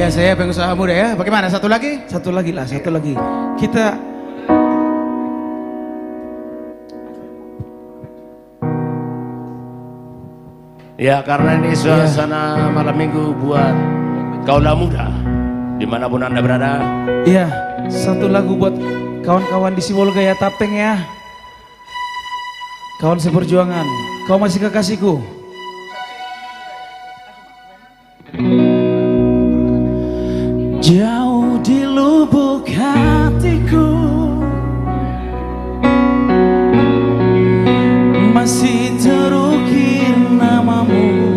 Saya pengusaha muda ya. Bagaimana? Satu lagi? Satu lagi lah, satu lagi. Kita Ya, karena ini suasana malam minggu buat kaula muda dimanapun Anda berada. iya, satu lagu buat kawan-kawan di Siwol Gaya Tapeng ya. Kawan seperjuangan, kau masih kekasihku. Jauh di lubuk hatiku masih terukir namamu.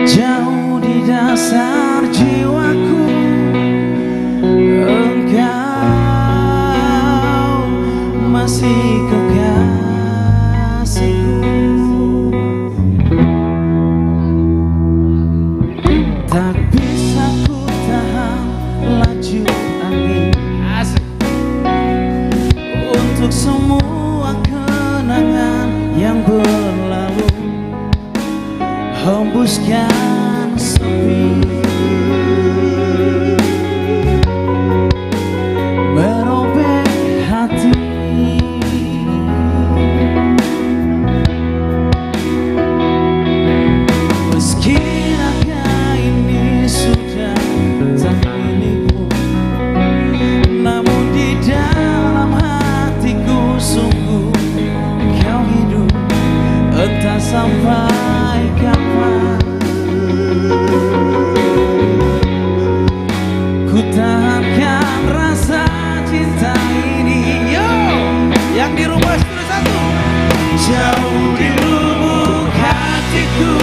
Jauh di dasar jiwaku engkau masih kekasihku. Tak bisa ku tahan laju angin untuk semua kenangan yang berlalu, hembuskan sepi, merobek hati. bersatu. Jauh di lubuk hatiku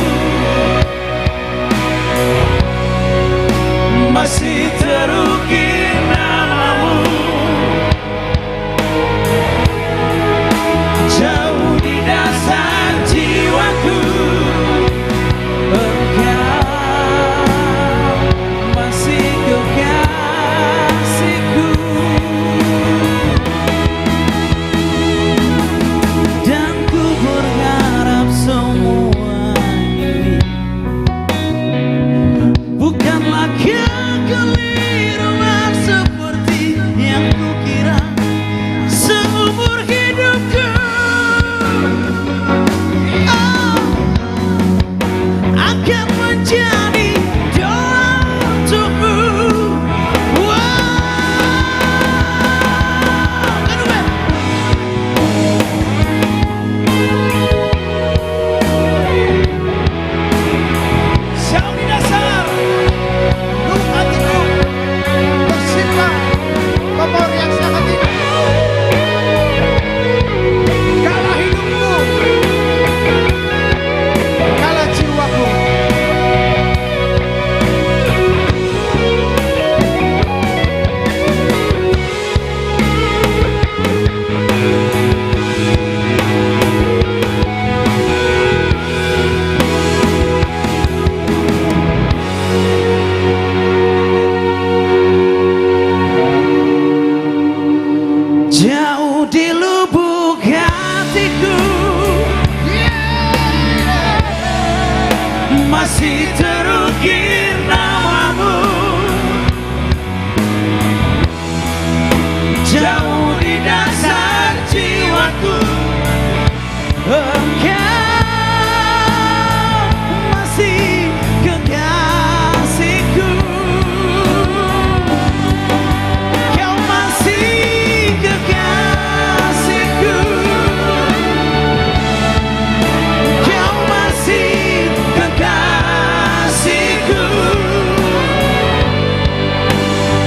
masih terukir namamu. Jauh di dasar jiwaku engkau masih kekasihku. Dan ku berharap semua ini bukanlah kekeliruan seperti yang kukira seumur hidupku. Akan menjadi doa untukmu. Jauh di dasar lubuk hatiku tersimpan kompor yang sangat indah. Kala hidupku, kala jiwaku. Jauh di lubuk hatiku masih terukir namamu. Jauh di dasar jiwaku engkau masih kekasihku. Kau masih kekasihku. Kau masih kekasihku.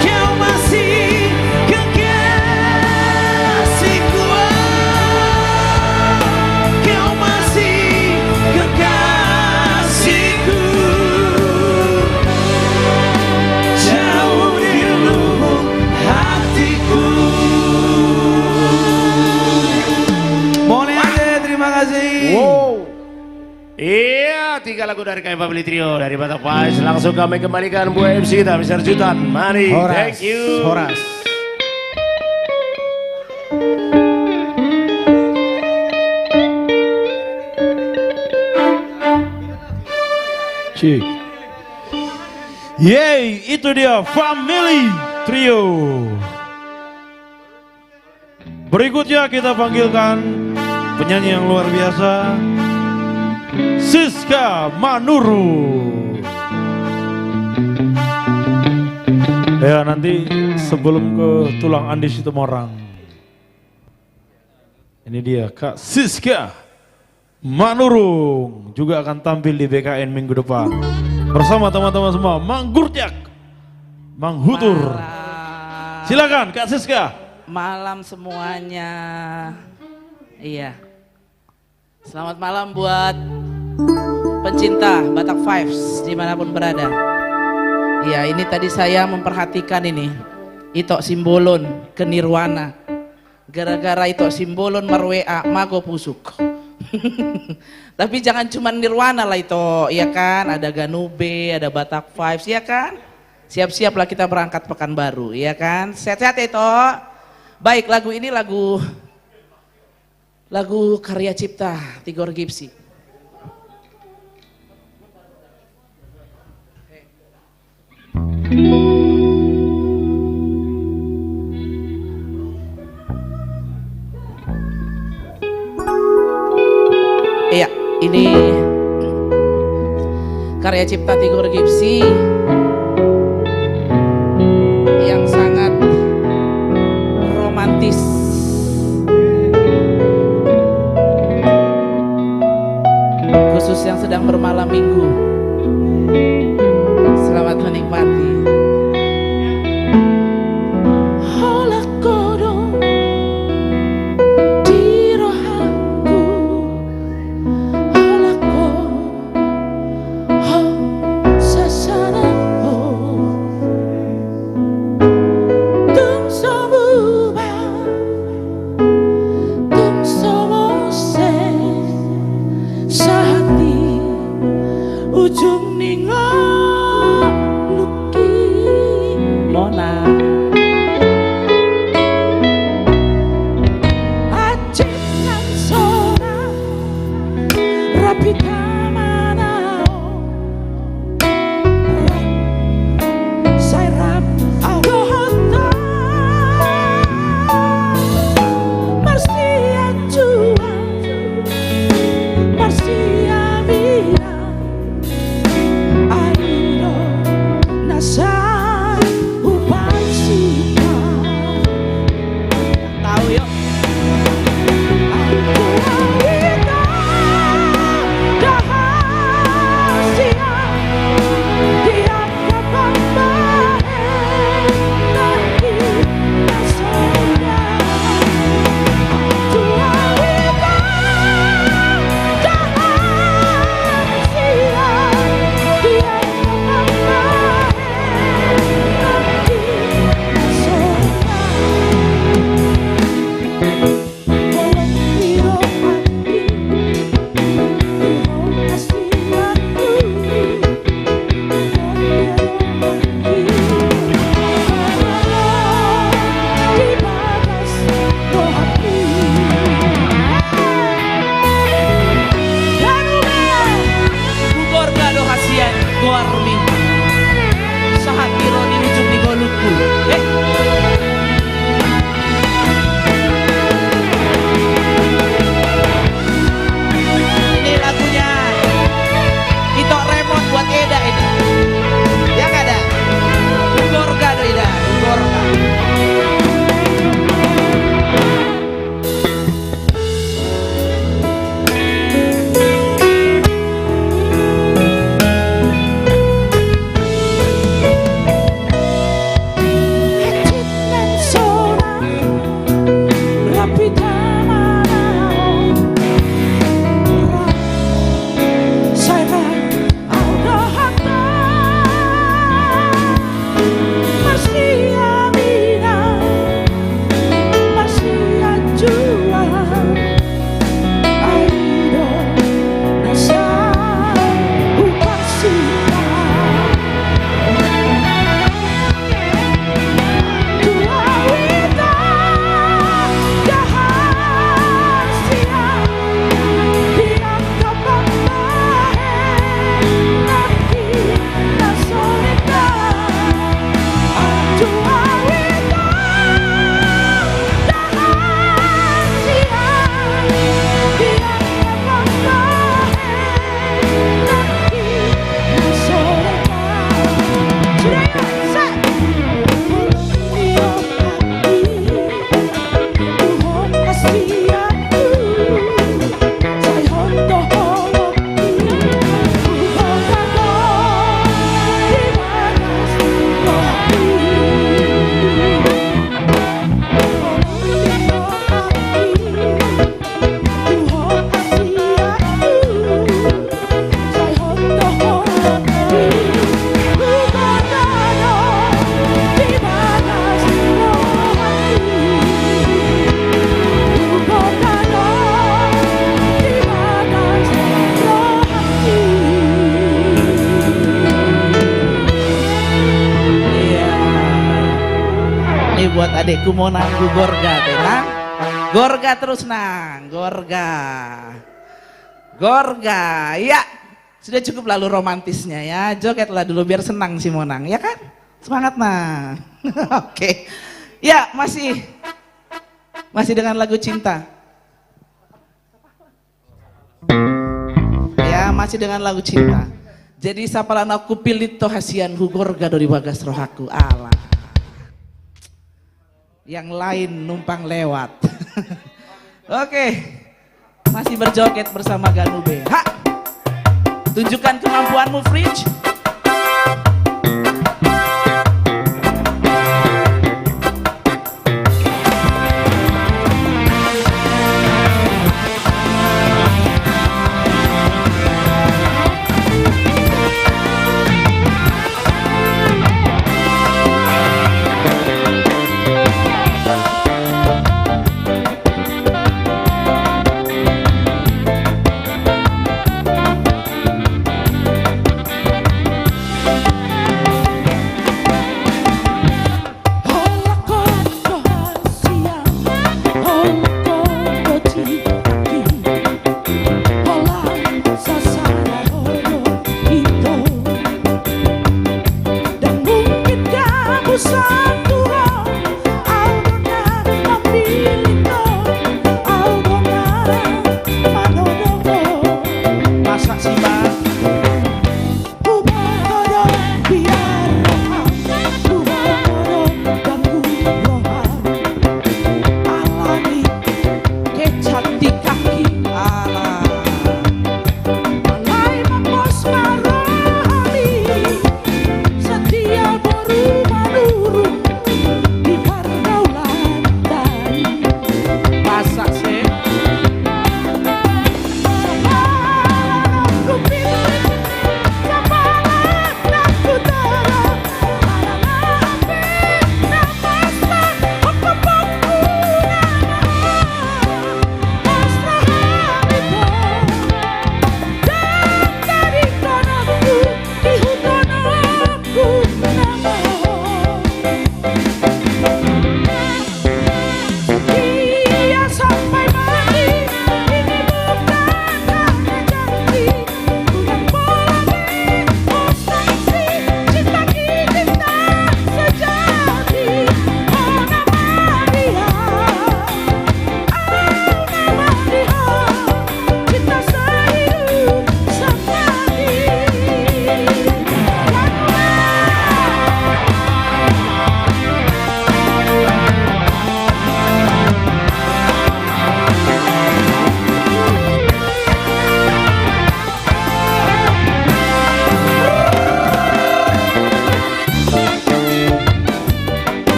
Kau masih kekasihku. Kau masih kekasihku. Jauh di lubuk hatiku. Boleh aja, terima kasih. Iya, 3 lagu dari kami Family Trio dari Batak Pais. Langsung kami kembalikan buat MC kita, Mr. Jutan Mari. Thank you. Horas. Cik. Yeay, itu dia Family Trio. Berikutnya kita panggilkan penyanyi yang luar biasa, Siska Manuru. Ya, nanti sebelum ke Tulang Andi Situmorang. Ini dia Kak Siska Manurung juga akan tampil di BKN minggu depan bersama teman-teman semua, Mang Gurjak, Mang Hutur. Silakan Kak Siska. Malam semuanya. Iya. Selamat malam buat pencinta Batak Vibes dimanapun berada. Iya, ini tadi saya memperhatikan ini Itok Simbolon ke Nirwana. Gara-gara Itok Simbolon marwea mago pusuk. Tapi jangan cuma Nirwana lah itu, ya kan? Ada Ganube, ada Batak Vibes, ya kan? Siap-siaplah kita berangkat Pekanbaru, ya kan? Sehat-sehat ya itu. Baik, lagu ini lagu karya cipta Tigor Gipsy. Iya, ini karya cipta Tigor Gipsy yang sangat romantis. Khusus yang sedang bermalam minggu. Selamat menikmati. Hola kodong di roh buat adekku mau nanggu Gorga teh nang. Gorga terus nang, Gorga. Gorga, ya. Sudah cukup lalu romantisnya ya. Jogetlah dulu biar senang si Monang, ya kan? Semangat nang. Oke. Ya, masih dengan lagu cinta. Ya, masih dengan lagu cinta. Jadi sapalan aku pilih toh hasian hu Gorga dari bagas rohaku. Alah. Yang lain numpang lewat. Oke. Masih berjoget bersama Ganube. Ha! Tunjukkan kemampuanmu, Fridge.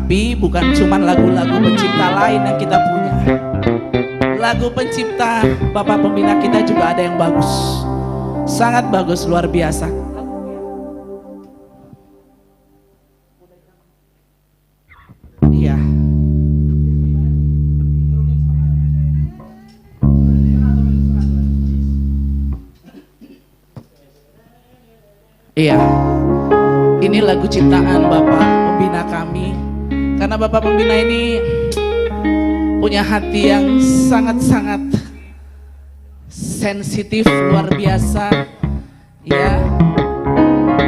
Tapi bukan cuma lagu-lagu pencipta lain yang kita punya. Lagu pencipta Bapak Pembina kita juga ada yang bagus. Sangat bagus, luar biasa. Iya. Iya. Ini lagu ciptaan Bapak Pembina kami. Karena Bapak Pembina ini punya hati yang sangat-sangat sensitif, luar biasa. Ya,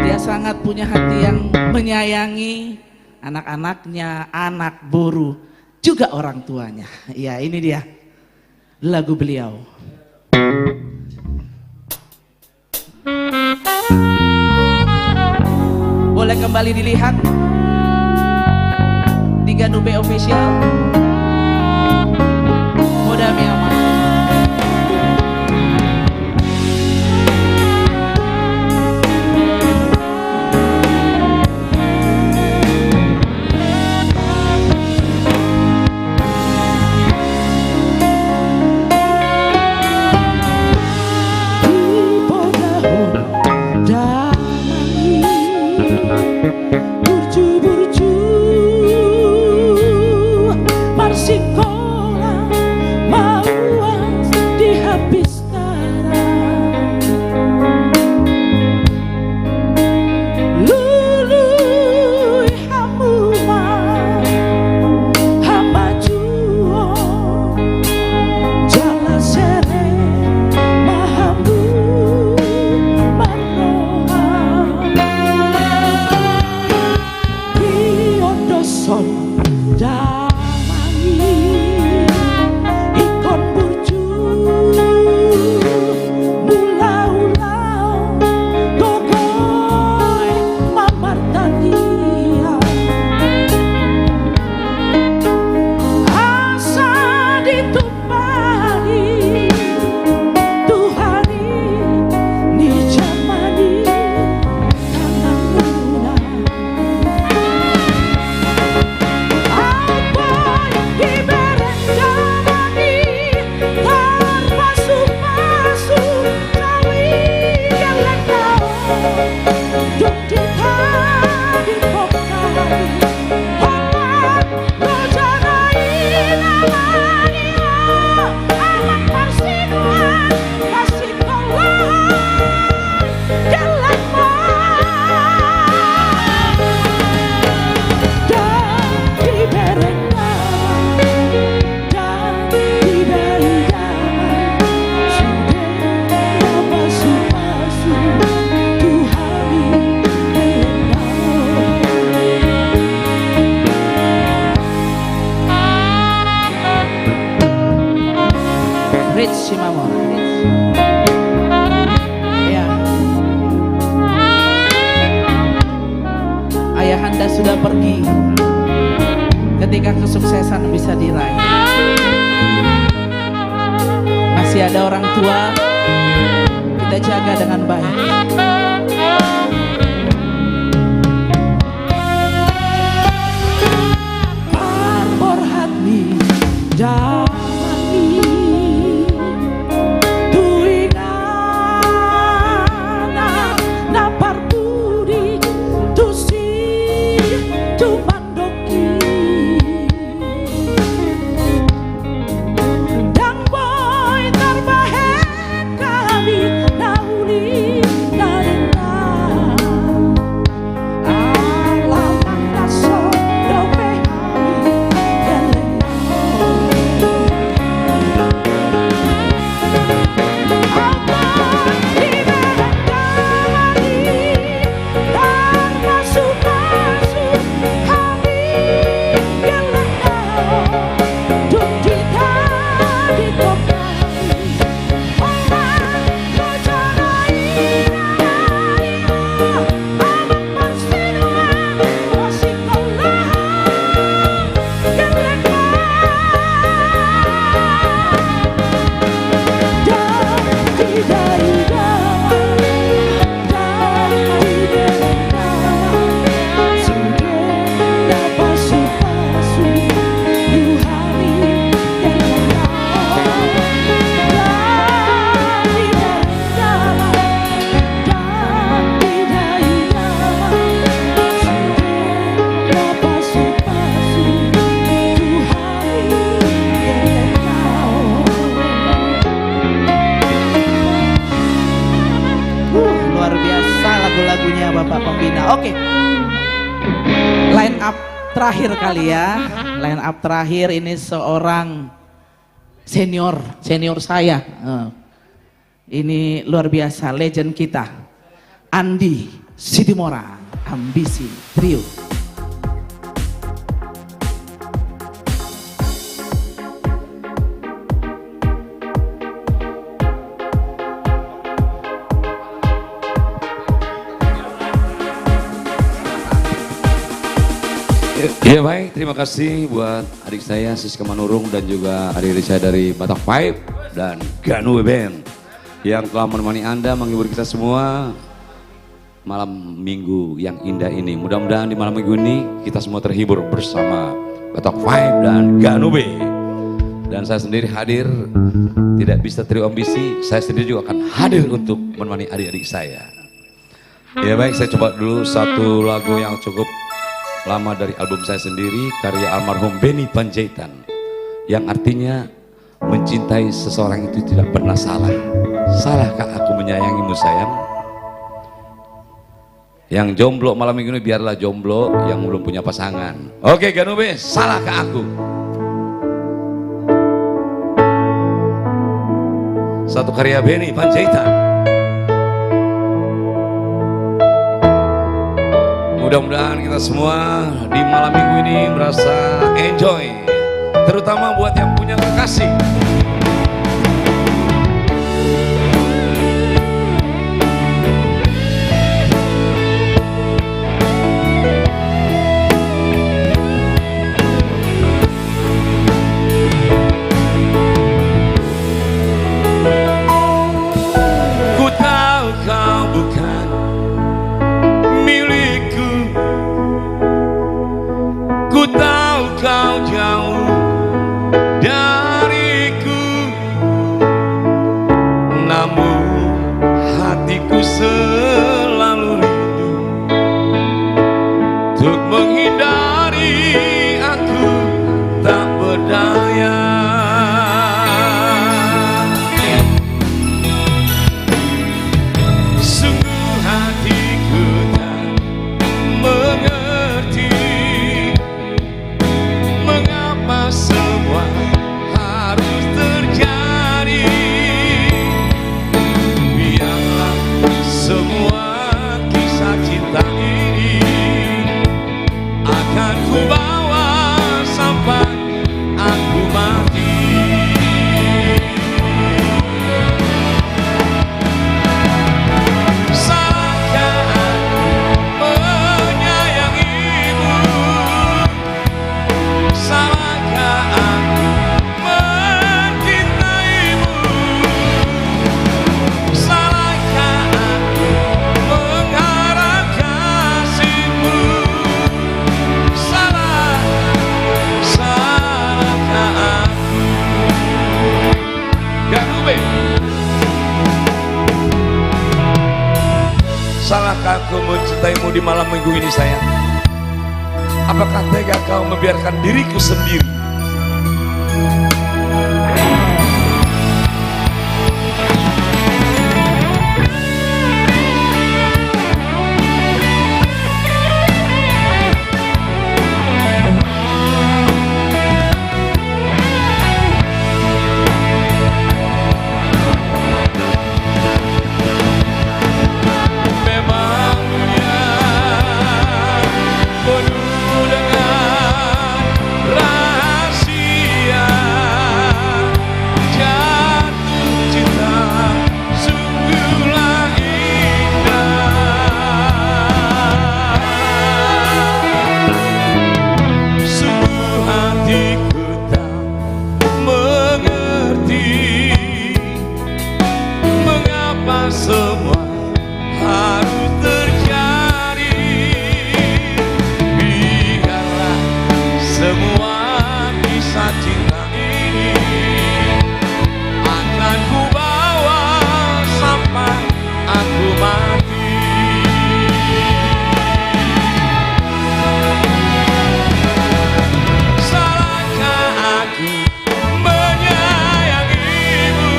dia sangat punya hati yang menyayangi anak-anaknya, anak buru, juga orang tuanya. Ya, ini dia lagu beliau. Boleh kembali dilihat di Ganube Official. Moda Myanmar. Ya. Ayahanda sudah pergi ketika kesuksesan bisa diraih. Masih ada orang tua, kita jaga dengan baik. Parbor hati damai tuingana napar budi tusi tumandoki dan boy terbaik kami nauli dan lagunya Bapak Pembina. Oke, line up terakhir kali ya. Line up terakhir ini seorang senior saya. Ini luar biasa, legend kita, Andi Sitimora, Ambisi Trio. Ya baik, terima kasih buat adik saya Siska Manurung dan juga adik-adik saya dari Batak Five dan Ganu Band yang telah menemani Anda menghibur kita semua malam minggu yang indah ini. Mudah-mudahan di malam minggu ini kita semua terhibur bersama Batak Five dan Ganu B. Dan saya sendiri hadir, tidak bisa trio ambisi, saya sendiri juga akan hadir untuk menemani adik-adik saya. Ya baik, saya coba dulu satu lagu yang cukup lama dari album saya sendiri, karya almarhum Benny Panjaitan, yang artinya mencintai seseorang itu tidak pernah salah. Salahkah aku menyayangimu sayang? Yang jomblo malam minggu ini biarlah jomblo, yang belum punya pasangan. Oke Ganube, salahkah aku? Satu karya Benny Panjaitan. Mudah-mudahan kita semua di malam minggu ini merasa enjoy, terutama buat yang punya kekasih. Ku tahu kau bukan milikku, ku tahu kau jauh dariku, namun hatiku selalu rindu untuk menghindari aku tak berdaya. Sungguh hatiku tak mengerti mengapa semua harus terjadi. Biarlah semua kisah cinta ini akan ku bawa sampai aku mati. Salahkah aku menyayangimu? Salahkah aku mencintaimu? Salahkah aku mengharap kasihmu? Salahkah aku? Ganube. Salahkah aku mencintaimu di malam minggu ini sayang? Apakah tega kau membiarkan diriku sendiri? Memang dunia penuh dengan rahasia, jatuh cinta sungguhlah indah. Sungguh hatiku tak mengerti mengapa semua harus terjadi. Biarlah semua kisah cinta ini akan ku bawa sampai aku mati. Salahkah aku menyayangimu?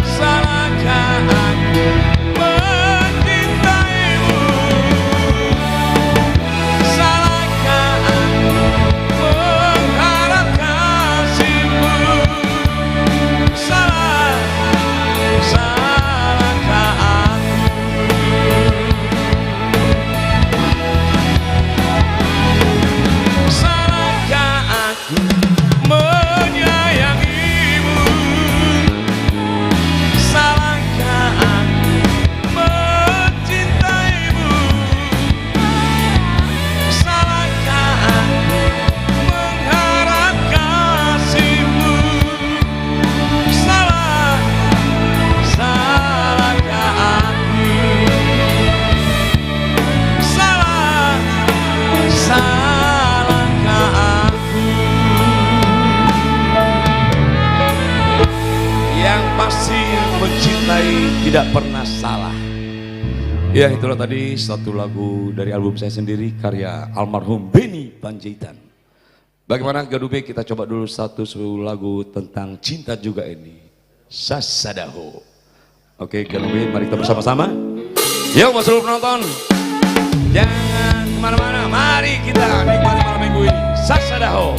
Salahkah pasti mencintai tidak pernah salah. Ya, itulah tadi satu lagu dari album saya sendiri karya almarhum Benny Panjaitan. Bagaimana Gadube, kita coba dulu satu lagu tentang cinta juga ini. Sasadaho. Oke Gadube, mari kita bersama-sama. Yuk mas seluruh penonton, jangan kemana-mana, mari kita nikmati malam minggu ini. Sasadaho.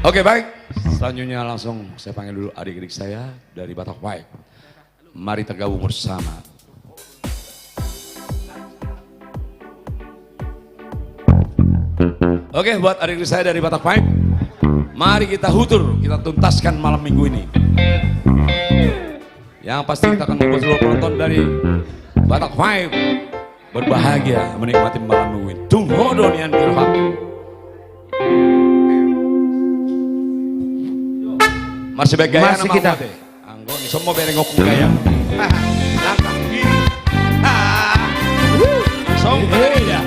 Oke baik, selanjutnya langsung saya panggil dulu adik-adik saya dari Batak Five. Mari tergabung bersama. Oke, buat adik-adik saya dari Batak Five, mari kita hutur, kita tuntaskan malam minggu ini. Yang pasti kita akan membuat seluruh penonton dari Batak Five berbahagia menikmati malam minggu ini. Tunggu donian dirhaku. Masih baik gaya Masih nama kita. mate. Anggo ni semua bereng ngokung gaya. Langkah kiri. Song ya.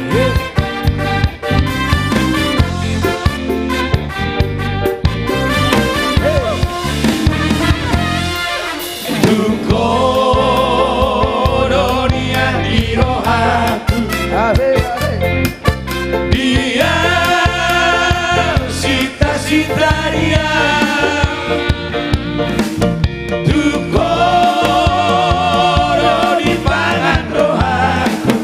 Dia cita-cita dia Tukoro di pangan rohaku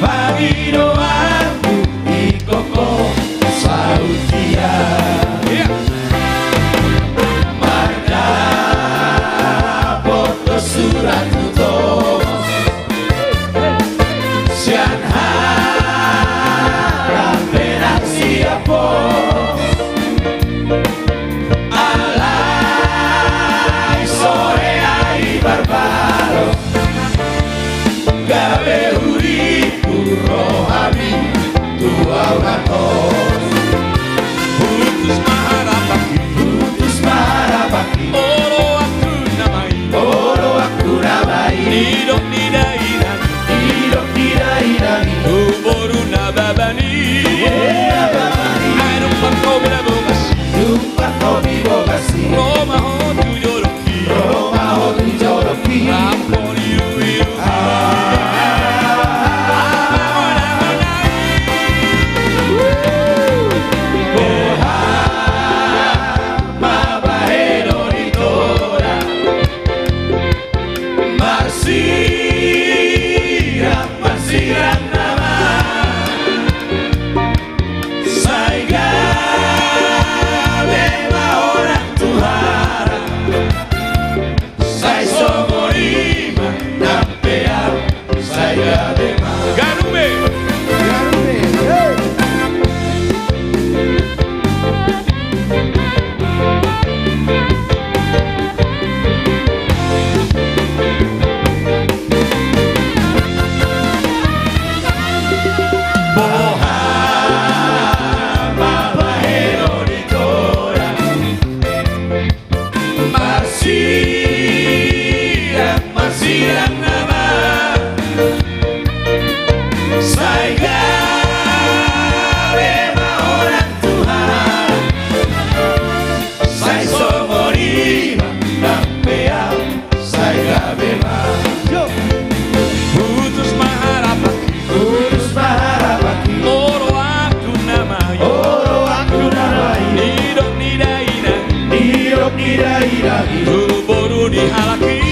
Pagi doaku Ikoko sautia Marga foto surat tutup Sian harap berak siapa Alai sore ai barbaro Gawe uriku rohami tua uratos Putus maharapaki Oro aku namai Nidok nidairan Tuboru nababani Numpak kau bila bogasi Roma ho tu joroki Ramponi iru Marsirang nama Saiga bema orang Tuhan Sai somorima nampea Saiga bema Garume Marsirang nama Saiga bema orang Tuhan Sai somorima nampea Saiga bema Putus maharapaki Oro aku namai Nidok nidaina Tuboru dihalaki